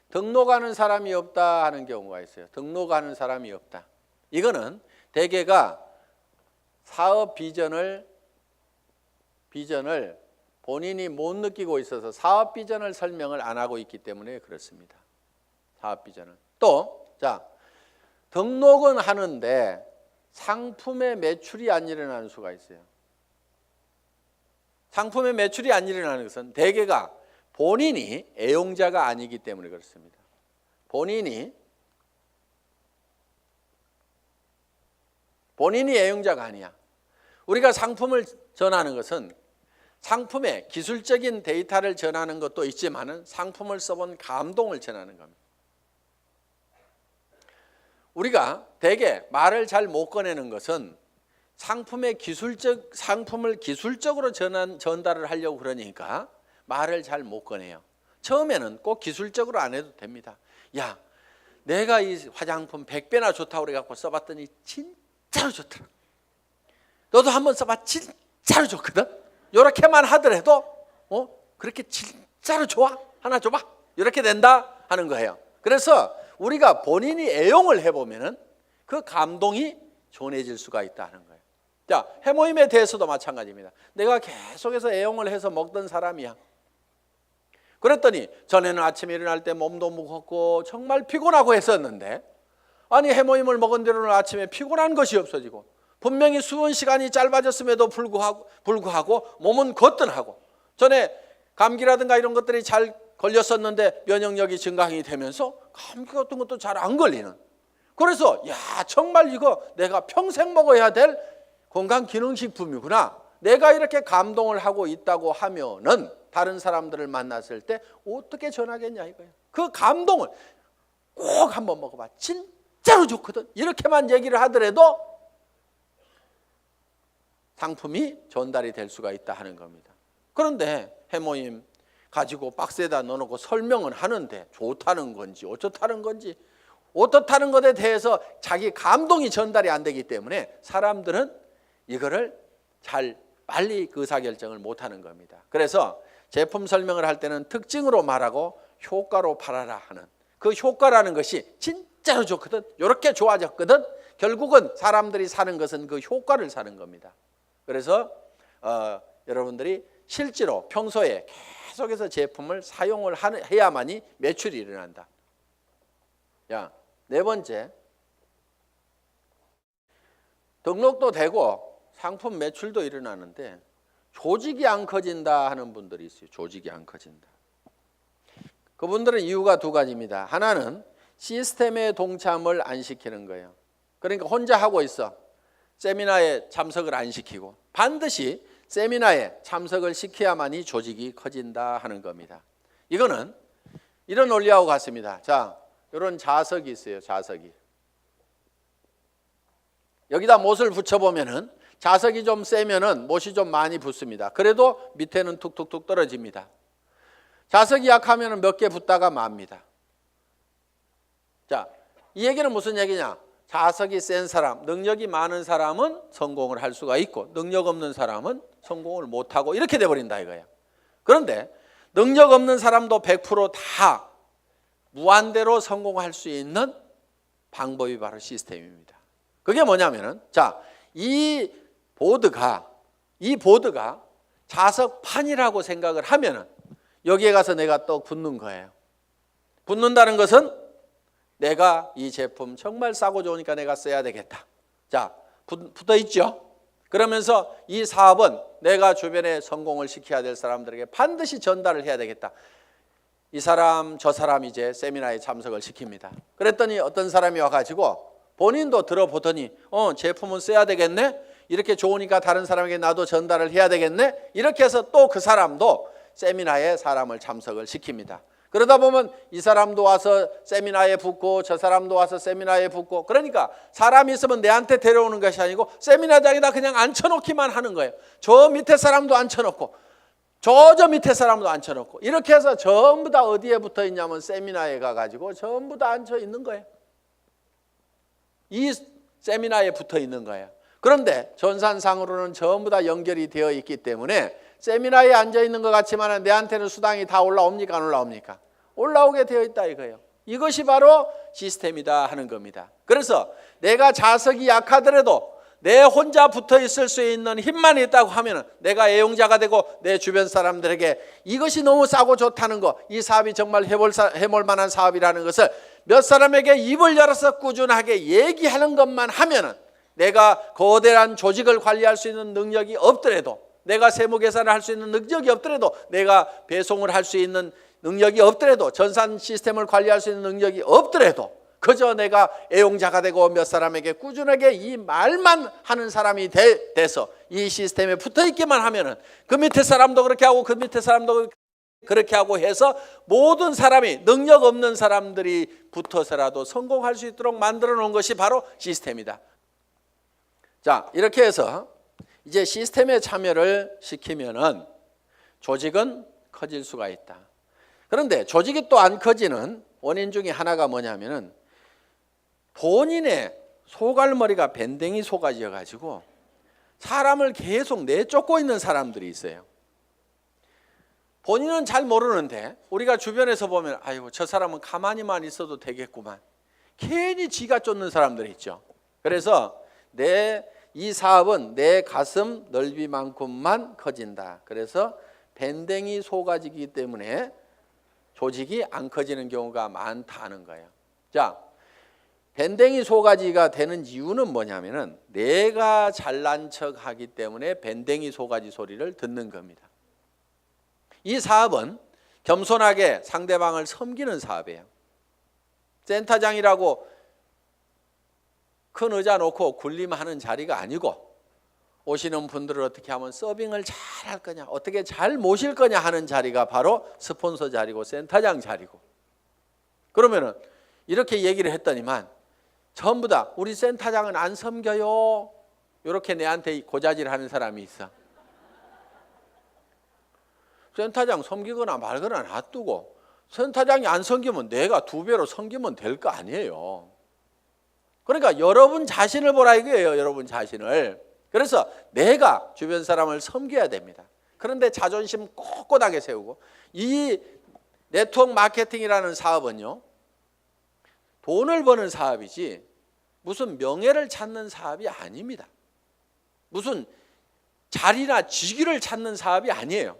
등록하는 사람이 없다 하는 경우가 있어요. 등록하는 사람이 없다. 이거는 대개가 사업 비전을 본인이 못 느끼고 있어서 사업 비전을 설명을 안 하고 있기 때문에 그렇습니다. 사업 비전을. 또, 자, 등록은 하는데 상품의 매출이 안 일어나는 수가 있어요. 상품의 매출이 안 일어나는 것은 대개가 본인이 애용자가 아니기 때문에 그렇습니다. 본인이 애용자가 아니야. 우리가 상품을 전하는 것은 상품의 기술적인 데이터를 전하는 것도 있지만은 상품을 써본 감동을 전하는 겁니다. 우리가 대개 말을 잘 못 꺼내는 것은 상품을 기술적으로 전달을 하려고 그러니까 말을 잘 못 꺼내요. 처음에는 꼭 기술적으로 안 해도 됩니다. 야, 내가 이 화장품 100배나 좋다고 그래갖고 써봤더니 진짜로 좋더라. 너도 한번 써봐. 진짜로 좋거든. 이렇게만 하더라도 그렇게 진짜로 좋아? 하나 줘봐. 이렇게 된다 하는 거예요. 그래서 우리가 본인이 애용을 해보면은 그 감동이 전해질 수가 있다는 거예요. 자, 해모임에 대해서도 마찬가지입니다. 내가 계속해서 애용을 해서 먹던 사람이야. 그랬더니 전에는 아침에 일어날 때 몸도 무겁고 정말 피곤하고 했었는데, 아니 해모임을 먹은 뒤로는 아침에 피곤한 것이 없어지고 분명히 수분 시간이 짧아졌음에도 불구하고 몸은 거뜬하고, 전에 감기라든가 이런 것들이 잘 걸렸었는데 면역력이 증강이 되면서 감기 같은 것도 잘 안 걸리는, 그래서 야 정말 이거 내가 평생 먹어야 될 건강기능식품이구나, 내가 이렇게 감동을 하고 있다고 하면은 다른 사람들을 만났을 때 어떻게 전하겠냐 이거예요. 그 감동을 꼭 한번 먹어봐, 진짜로 좋거든, 이렇게만 얘기를 하더라도 상품이 전달이 될 수가 있다 하는 겁니다. 그런데 해모임 가지고 박스에다 넣어놓고 설명은 하는데 좋다는 건지 어쩌다는 건지, 어떻다는 것에 대해서 자기 감동이 전달이 안 되기 때문에 사람들은 이거를 잘 빨리 의사결정을 못하는 겁니다. 그래서 제품 설명을 할 때는 특징으로 말하고 효과로 팔아라 하는, 그 효과라는 것이 진짜로 좋거든, 이렇게 좋아졌거든, 결국은 사람들이 사는 것은 그 효과를 사는 겁니다. 그래서 여러분들이 실제로 평소에 계속해서 제품을 사용을 해야만이 매출이 일어난다. 야, 네 번째, 등록도 되고 상품 매출도 일어나는데 조직이 안 커진다 하는 분들이 있어요. 조직이 안 커진다. 그분들은 이유가 두 가지입니다. 하나는 시스템에 동참을 안 시키는 거예요. 그러니까 혼자 하고 있어. 세미나에 참석을 안 시키고, 반드시 세미나에 참석을 시켜야만이 조직이 커진다 하는 겁니다. 이거는 이런 원리하고 같습니다. 자, 이런 자석이 있어요. 자석이. 여기다 못을 붙여보면은 자석이 좀 세면은 못이 좀 많이 붙습니다. 그래도 밑에는 툭툭툭 떨어집니다. 자석이 약하면은 몇 개 붙다가 맙니다. 자, 이 얘기는 무슨 얘기냐? 자석이 센 사람, 능력이 많은 사람은 성공을 할 수가 있고 능력 없는 사람은 성공을 못하고 이렇게 돼버린다 이거예요. 그런데 능력 없는 사람도 100% 무한대로 성공할 수 있는 방법이 바로 시스템입니다. 그게 뭐냐면은, 자, 이 보드가 자석판이라고 생각을 하면은 여기에 가서 내가 떡 붙는 거예요. 붙는다는 것은 내가 이 제품 정말 싸고 좋으니까 내가 써야 되겠다. 자, 붙어 있죠? 그러면서 이 사업은 내가 주변에 성공을 시켜야 될 사람들에게 반드시 전달을 해야 되겠다. 이 사람 저 사람 이제 세미나에 참석을 시킵니다. 그랬더니 어떤 사람이 와가지고 본인도 들어보더니 제품은 써야 되겠네, 이렇게 좋으니까 다른 사람에게 나도 전달을 해야 되겠네, 이렇게 해서 또 그 사람도 세미나에 사람을 참석을 시킵니다. 그러다 보면 이 사람도 와서 세미나에 붙고 저 사람도 와서 세미나에 붙고, 그러니까 사람이 있으면 내한테 데려오는 것이 아니고 세미나장에다 그냥 앉혀놓기만 하는 거예요. 저 밑에 사람도 앉혀놓고 저 밑에 사람도 앉혀놓고, 이렇게 해서 전부 다 어디에 붙어 있냐면 세미나에 가가지고 전부 다 앉혀 있는 거예요. 이 세미나에 붙어 있는 거예요. 그런데 전산상으로는 전부 다 연결이 되어 있기 때문에 세미나에 앉아 있는 것 같지만 내한테는 수당이 다 올라옵니까? 안 올라옵니까? 올라오게 되어 있다 이거예요. 이것이 바로 시스템이다 하는 겁니다. 그래서 내가 자석이 약하더라도 내 혼자 붙어 있을 수 있는 힘만 있다고 하면 내가 애용자가 되고 내 주변 사람들에게 이것이 너무 싸고 좋다는 거, 이 사업이 정말 해볼 만한 사업이라는 것을 몇 사람에게 입을 열어서 꾸준하게 얘기하는 것만 하면은, 내가 거대한 조직을 관리할 수 있는 능력이 없더라도, 내가 세무 계산을 할 수 있는 능력이 없더라도, 내가 배송을 할 수 있는 능력이 없더라도, 전산 시스템을 관리할 수 있는 능력이 없더라도, 그저 내가 애용자가 되고 몇 사람에게 꾸준하게 이 말만 하는 사람이 돼서 이 시스템에 붙어 있기만 하면은 그 밑에 사람도 그렇게 하고 그 밑에 사람도 그렇게 하고 해서 모든 사람이, 능력 없는 사람들이 붙어서라도 성공할 수 있도록 만들어 놓은 것이 바로 시스템이다. 자, 이렇게 해서 이제 시스템에 참여를 시키면은 조직은 커질 수가 있다. 그런데 조직이 또 안 커지는 원인 중에 하나가 뭐냐면은 본인의 소갈머리가 밴댕이 속아져 가지고 사람을 계속 내쫓고 있는 사람들이 있어요. 본인은 잘 모르는데 우리가 주변에서 보면 아이고 저 사람은 가만히만 있어도 되겠구만. 괜히 지가 쫓는 사람들이 있죠. 그래서 이 사업은 내 가슴 넓이만큼만 커진다. 그래서 밴댕이 소가지이기 때문에 조직이 안 커지는 경우가 많다는 거예요. 자, 밴댕이 소가지가 되는 이유는 뭐냐면은 내가 잘난 척 하기 때문에 밴댕이 소가지 소리를 듣는 겁니다. 이 사업은 겸손하게 상대방을 섬기는 사업이에요. 센터장이라고 큰 의자 놓고 군림하는 자리가 아니고 오시는 분들을 어떻게 하면 서빙을 잘 할 거냐, 어떻게 잘 모실 거냐 하는 자리가 바로 스폰서 자리고 센터장 자리고. 그러면은 이렇게 얘기를 했더니만 전부 다 우리 센터장은 안 섬겨요. 이렇게 내한테 고자질 하는 사람이 있어. 센터장 섬기거나 말거나 놔두고 센터장이 안 섬기면 내가 2배로 섬기면 될 거 아니에요. 그러니까 여러분 자신을 보라 이거예요. 여러분 자신을. 그래서 내가 주변 사람을 섬겨야 됩니다. 그런데 자존심 꼿꼿하게 세우고, 이 네트워크 마케팅이라는 사업은요, 돈을 버는 사업이지 무슨 명예를 찾는 사업이 아닙니다. 무슨 자리나 직위를 찾는 사업이 아니에요.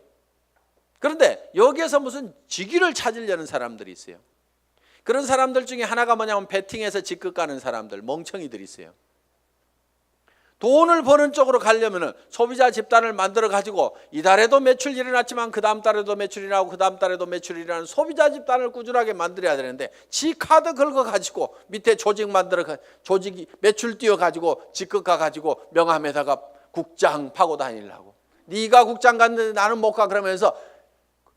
그런데 여기에서 무슨 직위를 찾으려는 사람들이 있어요. 그런 사람들 중에 하나가 뭐냐면 베팅해서 직급 가는 사람들, 멍청이들이 있어요. 돈을 버는 쪽으로 가려면 소비자 집단을 만들어 가지고 이달에도 매출이 일어났지만 그 다음 달에도 매출이 나고 그 다음 달에도 매출이 일어나는 소비자 집단을 꾸준하게 만들어야 되는데, 지 카드 긁어 가지고 밑에 조직 만들어 조직이 매출 띄워 가지고 직급 가 가지고 명함에다가 국장 파고 다니려고. 네가 국장 갔는데 나는 못 가 그러면서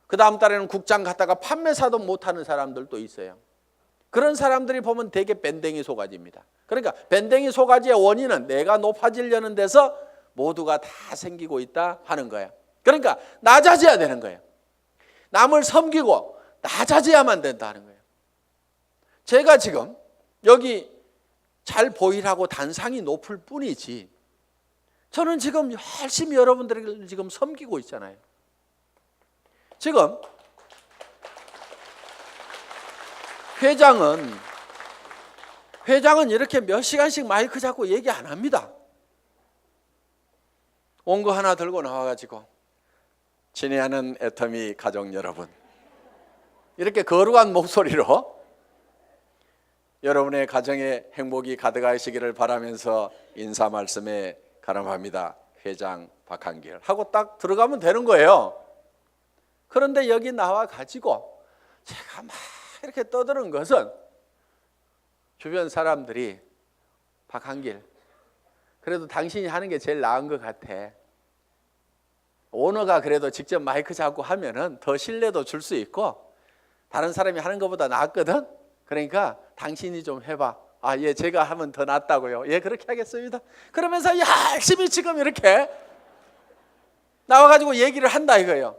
그 다음 달에는 국장 갔다가 판매사도 못하는 사람들도 있어요. 그런 사람들이 보면 되게 밴댕이 소가지입니다. 그러니까 밴댕이 소가지의 원인은 내가 높아지려는 데서 모두가 다 생기고 있다 하는 거예요. 그러니까 낮아져야 되는 거예요. 남을 섬기고 낮아져야만 된다는 거예요. 제가 지금 여기 잘 보이라고 단상이 높을 뿐이지 저는 지금 열심히 여러분들을 지금 섬기고 있잖아요. 지금 회장은 이렇게 몇 시간씩 마이크 잡고 얘기 안 합니다. 온 거 하나 들고 나와가지고 친애하는 애터미 가족 여러분, 이렇게 거룩한 목소리로 여러분의 가정에 행복이 가득하시기를 바라면서 인사 말씀에 가름합니다. 회장 박한길 하고 딱 들어가면 되는 거예요. 그런데 여기 나와 가지고 제가 막 이렇게 떠드는 것은 주변 사람들이 박한길, 그래도 당신이 하는 게 제일 나은 것 같아. 오너가 그래도 직접 마이크 잡고 하면은 더 신뢰도 줄 수 있고 다른 사람이 하는 것보다 낫거든. 그러니까 당신이 좀 해봐. 아, 예, 제가 하면 더 낫다고요. 예, 그렇게 하겠습니다. 그러면서 열심히 지금 이렇게 나와가지고 얘기를 한다 이거예요.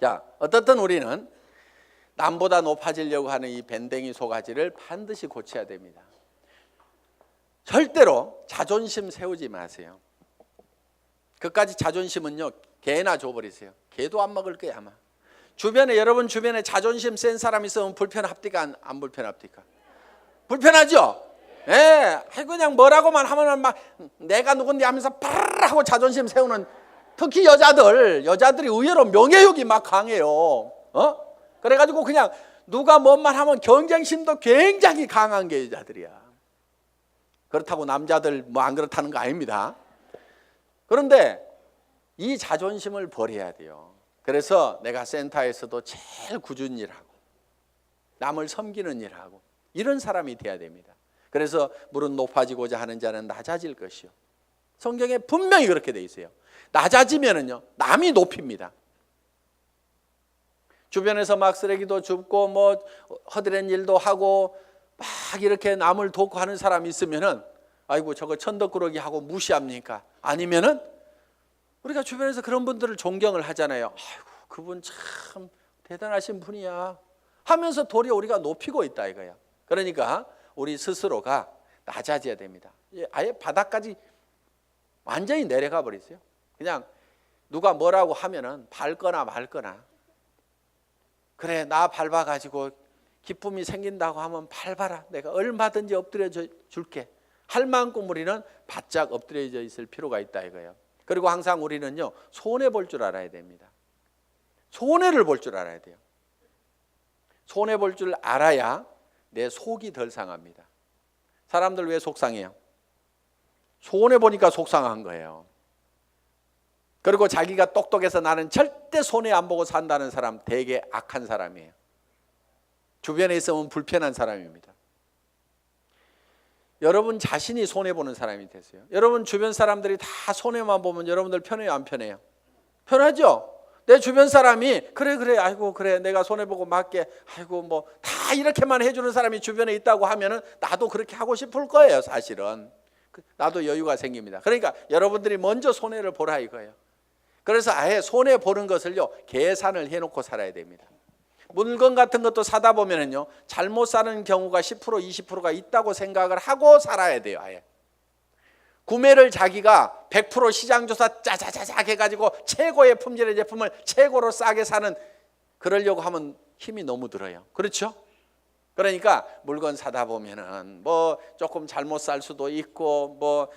자, 어떻든 우리는 남보다 높아지려고 하는 이 밴댕이 소가지를 반드시 고쳐야 됩니다. 절대로 자존심 세우지 마세요. 그까지 자존심은요, 개나 줘버리세요. 개도 안 먹을 거야 아마. 여러분 주변에 자존심 센 사람 있으면 불편합니까? 안 불편합니까? 불편하죠? 예, 그냥 뭐라고만 하면 막 내가 누군데 하면서 파르르 하고 자존심 세우는, 특히 여자들이 의외로 명예욕이 막 강해요. 그래가지고 그냥 누가 뭔 말 하면 경쟁심도 굉장히 강한 게 여자들이야. 그렇다고 남자들 뭐 안 그렇다는 거 아닙니다. 그런데 이 자존심을 버려야 돼요. 그래서 내가 센터에서도 제일 꾸준히 일하고 남을 섬기는 일하고 이런 사람이 돼야 됩니다. 그래서 무릇 높아지고자 하는 자는 낮아질 것이요. 성경에 분명히 그렇게 돼 있어요. 낮아지면은요, 남이 높입니다. 주변에서 막 쓰레기도 줍고 뭐 허드렛 일도 하고 막 이렇게 남을 돕고 하는 사람이 있으면은 아이고 저거 천덕꾸러기 하고 무시합니까? 아니면은 우리가 주변에서 그런 분들을 존경을 하잖아요. 아이고 그분 참 대단하신 분이야 하면서 도리어 우리가 높이고 있다 이거야. 그러니까 우리 스스로가 낮아져야 됩니다. 아예 바닥까지 완전히 내려가 버리세요. 그냥 누가 뭐라고 하면은 밟거나 말거나, 그래 나 밟아가지고 기쁨이 생긴다고 하면 밟아라, 내가 얼마든지 엎드려 줄게 할 만큼 우리는 바짝 엎드려져 있을 필요가 있다 이거예요. 그리고 항상 우리는요, 손해 볼 줄 알아야 됩니다. 손해를 볼 줄 알아야 돼요. 손해 볼 줄 알아야 내 속이 덜 상합니다. 사람들 왜 속상해요? 손해 보니까 속상한 거예요. 그리고 자기가 똑똑해서 나는 절대 손해 안 보고 산다는 사람 되게 악한 사람이에요. 주변에 있으면 불편한 사람입니다. 여러분 자신이 손해보는 사람이 되세요. 여러분 주변 사람들이 다 손해만 보면 여러분들 편해요, 안 편해요? 편하죠? 내 주변 사람이 그래 아이고 그래 내가 손해보고 맞게 아이고 뭐 다 이렇게만 해주는 사람이 주변에 있다고 하면은 나도 그렇게 하고 싶을 거예요. 사실은 나도 여유가 생깁니다. 그러니까 여러분들이 먼저 손해를 보라 이거예요. 그래서 아예 손해 보는 것을요, 계산을 해놓고 살아야 됩니다. 물건 같은 것도 사다 보면은요, 잘못 사는 경우가 10% 20%가 있다고 생각을 하고 살아야 돼요. 아예 구매를 자기가 100% 시장조사 짜자자작 해가지고 최고의 품질의 제품을 최고로 싸게 사는, 그러려고 하면 힘이 너무 들어요. 그렇죠? 그러니까 물건 사다 보면은 뭐 조금 잘못 살 수도 있고 뭐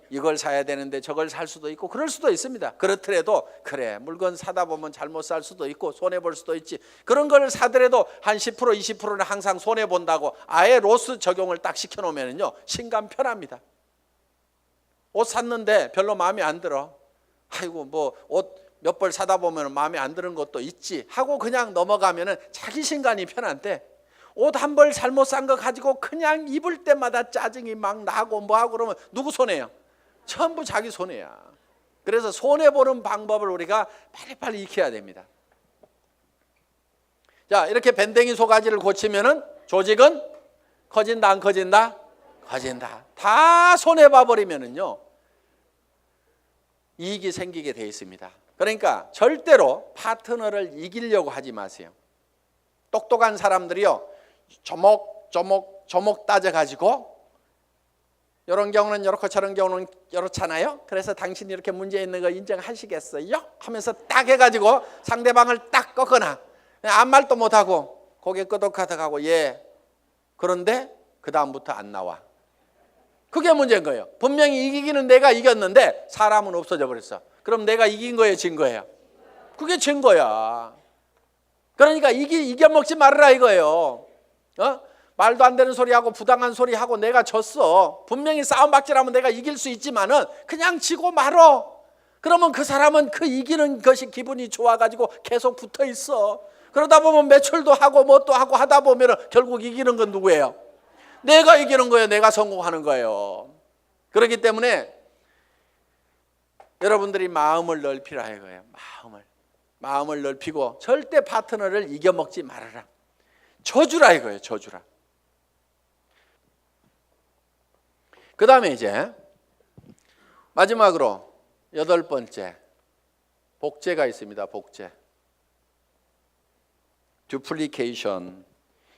이걸 사야 되는데 저걸 살 수도 있고 그럴 수도 있습니다. 그렇더라도 그래 물건 사다 보면 잘못 살 수도 있고 손해 볼 수도 있지, 그런 걸 사더라도 한 10% 20%는 항상 손해 본다고 아예 로스 적용을 딱 시켜 놓으면은요, 신감 편합니다. 옷 샀는데 별로 마음에 안 들어, 아이고 뭐 옷 몇 벌 사다 보면 마음에 안 드는 것도 있지 하고 그냥 넘어가면은 자기 신간이 편한데, 옷 한 벌 잘못 산 거 가지고 그냥 입을 때마다 짜증이 막 나고 뭐하고 그러면 누구 손해요? 전부 자기 손해야. 그래서 손해보는 방법을 우리가 빨리빨리 익혀야 됩니다. 자, 이렇게 밴댕이 소가지를 고치면은 조직은 커진다 안 커진다? 커진다. 다 손해봐 버리면은요, 이익이 생기게 돼 있습니다. 그러니까 절대로 파트너를 이기려고 하지 마세요. 똑똑한 사람들이요, 조목 따져가지고 이런 경우는 이렇고 저런 경우는 이렇잖아요. 그래서 당신이 이렇게 문제 있는 거 인정하시겠어요? 하면서 딱 해가지고 상대방을 딱 꺾거나 아무 말도 못하고 고개 끄덕하다가고 예, 그런데 그 다음부터 안 나와. 그게 문제인 거예요. 분명히 이기기는 내가 이겼는데 사람은 없어져 버렸어. 그럼 내가 이긴 거예요, 진 거예요? 그게 진 거야. 그러니까 이겨먹지 말아라 이거예요. 말도 안 되는 소리하고 부당한 소리하고 내가 졌어. 분명히 싸움박질하면 내가 이길 수 있지만은 그냥 지고 말어. 그러면 그 사람은 그 이기는 것이 기분이 좋아가지고 계속 붙어 있어. 그러다 보면 매출도 하고 뭣도 하고 하다 보면은 결국 이기는 건 누구예요? 내가 이기는 거예요. 내가 성공하는 거예요. 그렇기 때문에 여러분들이 마음을 넓히라 이거예요. 마음을 넓히고 절대 파트너를 이겨먹지 말아라. 져주라 이거예요. 져주라. 그 다음에 이제 마지막으로 8번째, 복제가 있습니다. 복제. 듀플리케이션.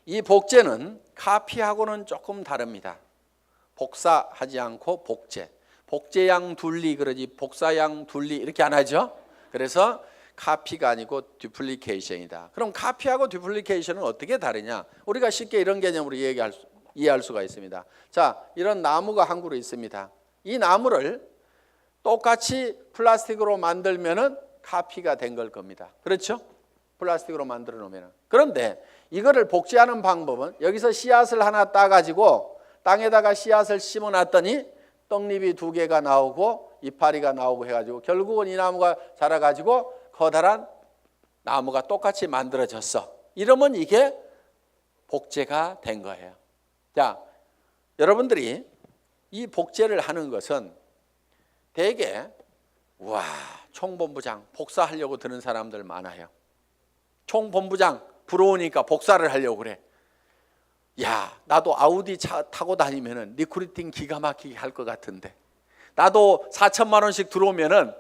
이 복제는 카피하고는 조금 다릅니다. 복사하지 않고 복제. 복제양 둘리 그러지 복사양 둘리 이렇게 안 하죠. 그래서 카피가 아니고 듀플리케이션이다. 그럼 카피하고 듀플리케이션은 어떻게 다르냐? 우리가 쉽게 이런 개념으로 이해할 수가 있습니다. 자, 이런 나무가 한 그루 있습니다. 이 나무를 똑같이 플라스틱으로 만들면은 카피가 된 걸 겁니다. 그렇죠? 플라스틱으로 만들어 놓으면. 그런데 이거를 복제하는 방법은 여기서 씨앗을 하나 따가지고 땅에다가 씨앗을 심어놨더니 떡잎이 2개가 나오고 이파리가 나오고 해가지고 결국은 이 나무가 자라가지고 커다란 나무가 똑같이 만들어졌어. 이러면 이게 복제가 된 거예요. 자, 여러분들이 이 복제를 하는 것은 대개 와, 총본부장 복사하려고 드는 사람들 많아요. 총본부장 부러우니까 복사를 하려고 그래. 야, 나도 아우디 차 타고 다니면은 리크루팅 기가 막히게 할 것 같은데, 나도 4천만 원씩 들어오면은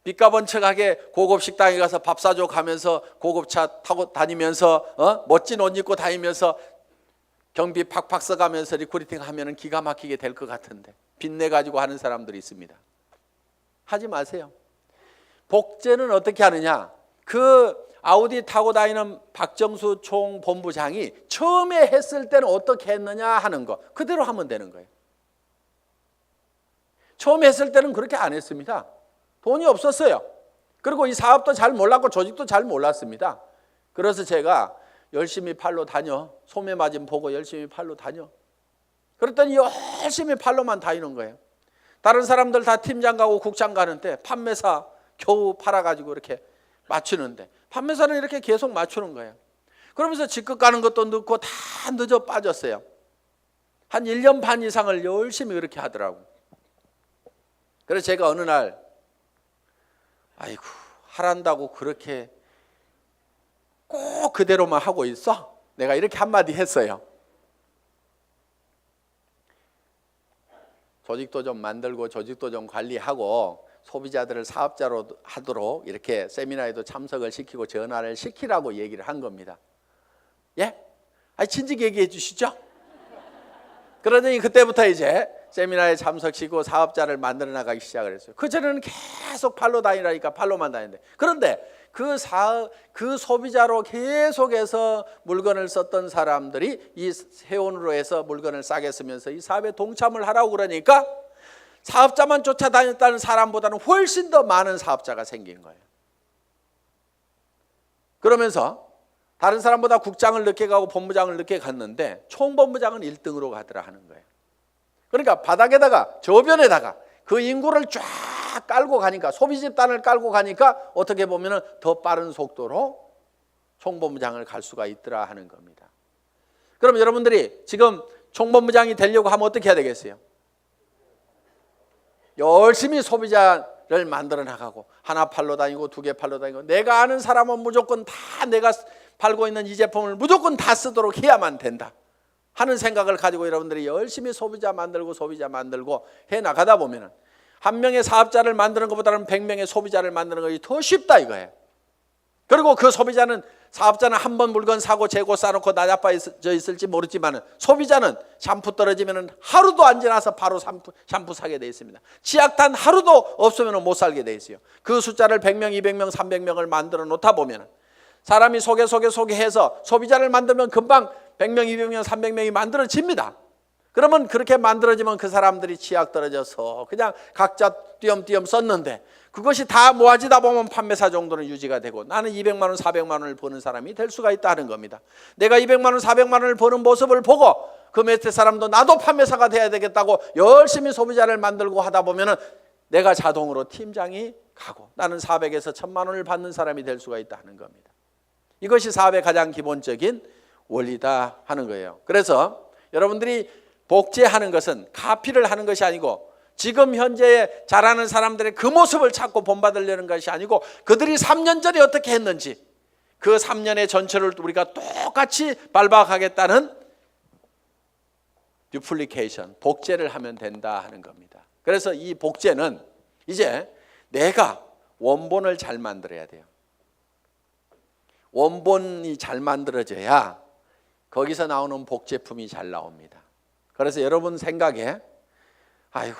빚값은 척하게 고급 식당에 가서 밥 사줘 가면서 고급차 타고 다니면서 멋진 옷 입고 다니면서 경비 팍팍 써가면서 리크루팅 하면은 기가 막히게 될 것 같은데 빚내 가지고 하는 사람들이 있습니다. 하지 마세요. 복제는 어떻게 하느냐? 그 아우디 타고 다니는 박정수 총본부장이 처음에 했을 때는 어떻게 했느냐 하는 거 그대로 하면 되는 거예요. 처음에 했을 때는 그렇게 안 했습니다. 돈이 없었어요. 그리고 이 사업도 잘 몰랐고 조직도 잘 몰랐습니다. 그래서 제가 열심히 팔로 다녀. 소매 마진 보고 열심히 팔로 다녀. 그랬더니 열심히 팔로만 다니는 거예요. 다른 사람들 다 팀장 가고 국장 가는데 판매사 겨우 팔아가지고 이렇게 맞추는데 판매사는 이렇게 계속 맞추는 거예요. 그러면서 직급 가는 것도 늦고 다 늦어 빠졌어요. 한 1년 반 이상을 열심히 그렇게 하더라고. 그래서 제가 어느 날 아이고 하란다고 그렇게 꼭 그대로만 하고 있어? 내가 이렇게 한마디 했어요. 조직도 좀 만들고 조직도 좀 관리하고 소비자들을 사업자로 하도록 이렇게 세미나에도 참석을 시키고 전화를 시키라고 얘기를 한 겁니다. 예? 아니 진즉 얘기해 주시죠. 그러더니 그때부터 이제 세미나에 참석시키고 사업자를 만들어 나가기 시작을 했어요. 그전에는 계속 팔로 다니라니까 팔로만 다니는데, 그런데 그 소비자로 계속해서 물건을 썼던 사람들이 이 세원으로 해서 물건을 싸게 쓰면서 이 사업에 동참을 하라고 그러니까 사업자만 쫓아다녔다는 사람보다는 훨씬 더 많은 사업자가 생긴 거예요. 그러면서 다른 사람보다 국장을 늦게 가고 본부장을 늦게 갔는데 총본부장은 1등으로 가더라 하는 거예요. 그러니까 바닥에다가 저변에다가 그 인구를 쫙 깔고 가니까, 소비 집단을 깔고 가니까 어떻게 보면 더 빠른 속도로 총본부장을 갈 수가 있더라 하는 겁니다. 그럼 여러분들이 지금 총본부장이 되려고 하면 어떻게 해야 되겠어요? 열심히 소비자를 만들어 나가고 하나 팔로 다니고 두 개 팔로 다니고 내가 아는 사람은 무조건 다 내가 팔고 있는 이 제품을 무조건 다 쓰도록 해야만 된다 하는 생각을 가지고 여러분들이 열심히 소비자 만들고 해 나가다 보면 한 명의 사업자를 만드는 것보다는 100명의 소비자를 만드는 것이 더 쉽다 이거예요. 그리고 그 사업자는 한 번 물건 사고 재고 싸놓고 나자빠져 있을지 모르지만 소비자는 샴푸 떨어지면 하루도 안 지나서 바로 샴푸 사게 돼 있습니다. 치약단 하루도 없으면 못 살게 돼 있어요. 그 숫자를 100명, 200명, 300명을 만들어 놓다 보면 사람이 소개해서 소비자를 만들면 금방 100명, 200명, 300명이 만들어집니다. 그러면 그렇게 만들어지면 그 사람들이 치약 떨어져서 그냥 각자 띄엄띄엄 썼는데 그것이 다 모아지다 보면 판매사 정도는 유지가 되고 나는 200만 원, 400만 원을 버는 사람이 될 수가 있다는 겁니다. 내가 200만 원, 400만 원을 버는 모습을 보고 그 밑에 사람도 나도 판매사가 돼야 되겠다고 열심히 소비자를 만들고 하다 보면 내가 자동으로 팀장이 가고 나는 400에서 1000만 원을 받는 사람이 될 수가 있다는 겁니다. 이것이 사업의 가장 기본적인 원리다 하는 거예요. 그래서 여러분들이 복제하는 것은 카피를 하는 것이 아니고 지금 현재 잘하는 사람들의 그 모습을 찾고 본받으려는 것이 아니고 그들이 3년 전에 어떻게 했는지 그 3년의 전체를 우리가 똑같이 밟아가겠다는 듀플리케이션, 복제를 하면 된다 하는 겁니다. 그래서 이 복제는 이제 내가 원본을 잘 만들어야 돼요. 원본이 잘 만들어져야 거기서 나오는 복제품이 잘 나옵니다. 그래서 여러분 생각에 아이고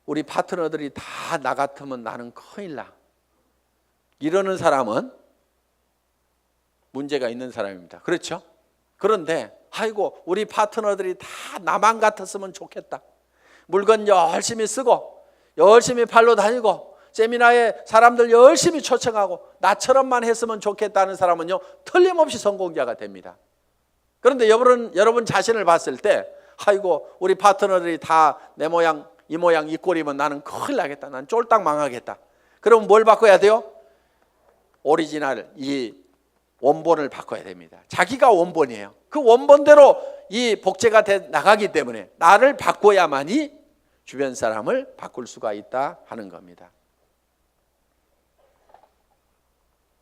우리 파트너들이 다 나 같으면 나는 큰일 나 이러는 사람은 문제가 있는 사람입니다. 그렇죠? 그런데 아이고 우리 파트너들이 다 나만 같았으면 좋겠다. 물건 열심히 쓰고 열심히 팔러 다니고 세미나에 사람들 열심히 초청하고 나처럼만 했으면 좋겠다는 사람은요 틀림없이 성공자가 됩니다. 그런데 여러분 자신을 봤을 때 아이고 우리 파트너들이 다 내 모양 이 모양 이 꼴이면 나는 큰일 나겠다. 난 쫄딱 망하겠다. 그럼 뭘 바꿔야 돼요? 오리지널 이 원본을 바꿔야 됩니다. 자기가 원본이에요. 그 원본대로 이 복제가 돼 나가기 때문에 나를 바꿔야만이 주변 사람을 바꿀 수가 있다 하는 겁니다.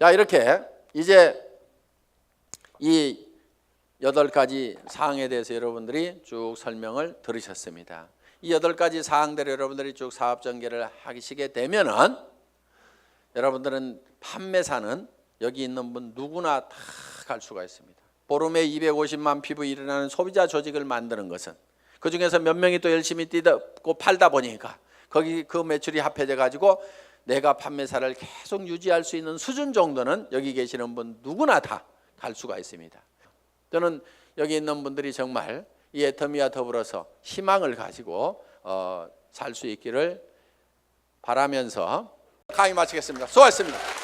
자, 이렇게 이제 이 8가지 사항에 대해서 여러분들이 쭉 설명을 들으셨습니다. 이 8가지 사항대로 여러분들이 쭉 사업 전개를 하시게 되면은 여러분들은 판매사는 여기 있는 분 누구나 다 갈 수가 있습니다. 보름에 250만 피부 일어나는 소비자 조직을 만드는 것은 그 중에서 몇 명이 또 열심히 뛰고 팔다 보니까 거기 그 매출이 합해져 가지고 내가 판매사를 계속 유지할 수 있는 수준 정도는 여기 계시는 분 누구나 다 갈 수가 있습니다. 저는 여기 있는 분들이 정말 이 애터미와 더불어서 희망을 가지고 살 수 있기를 바라면서 강의 마치겠습니다. 수고하셨습니다.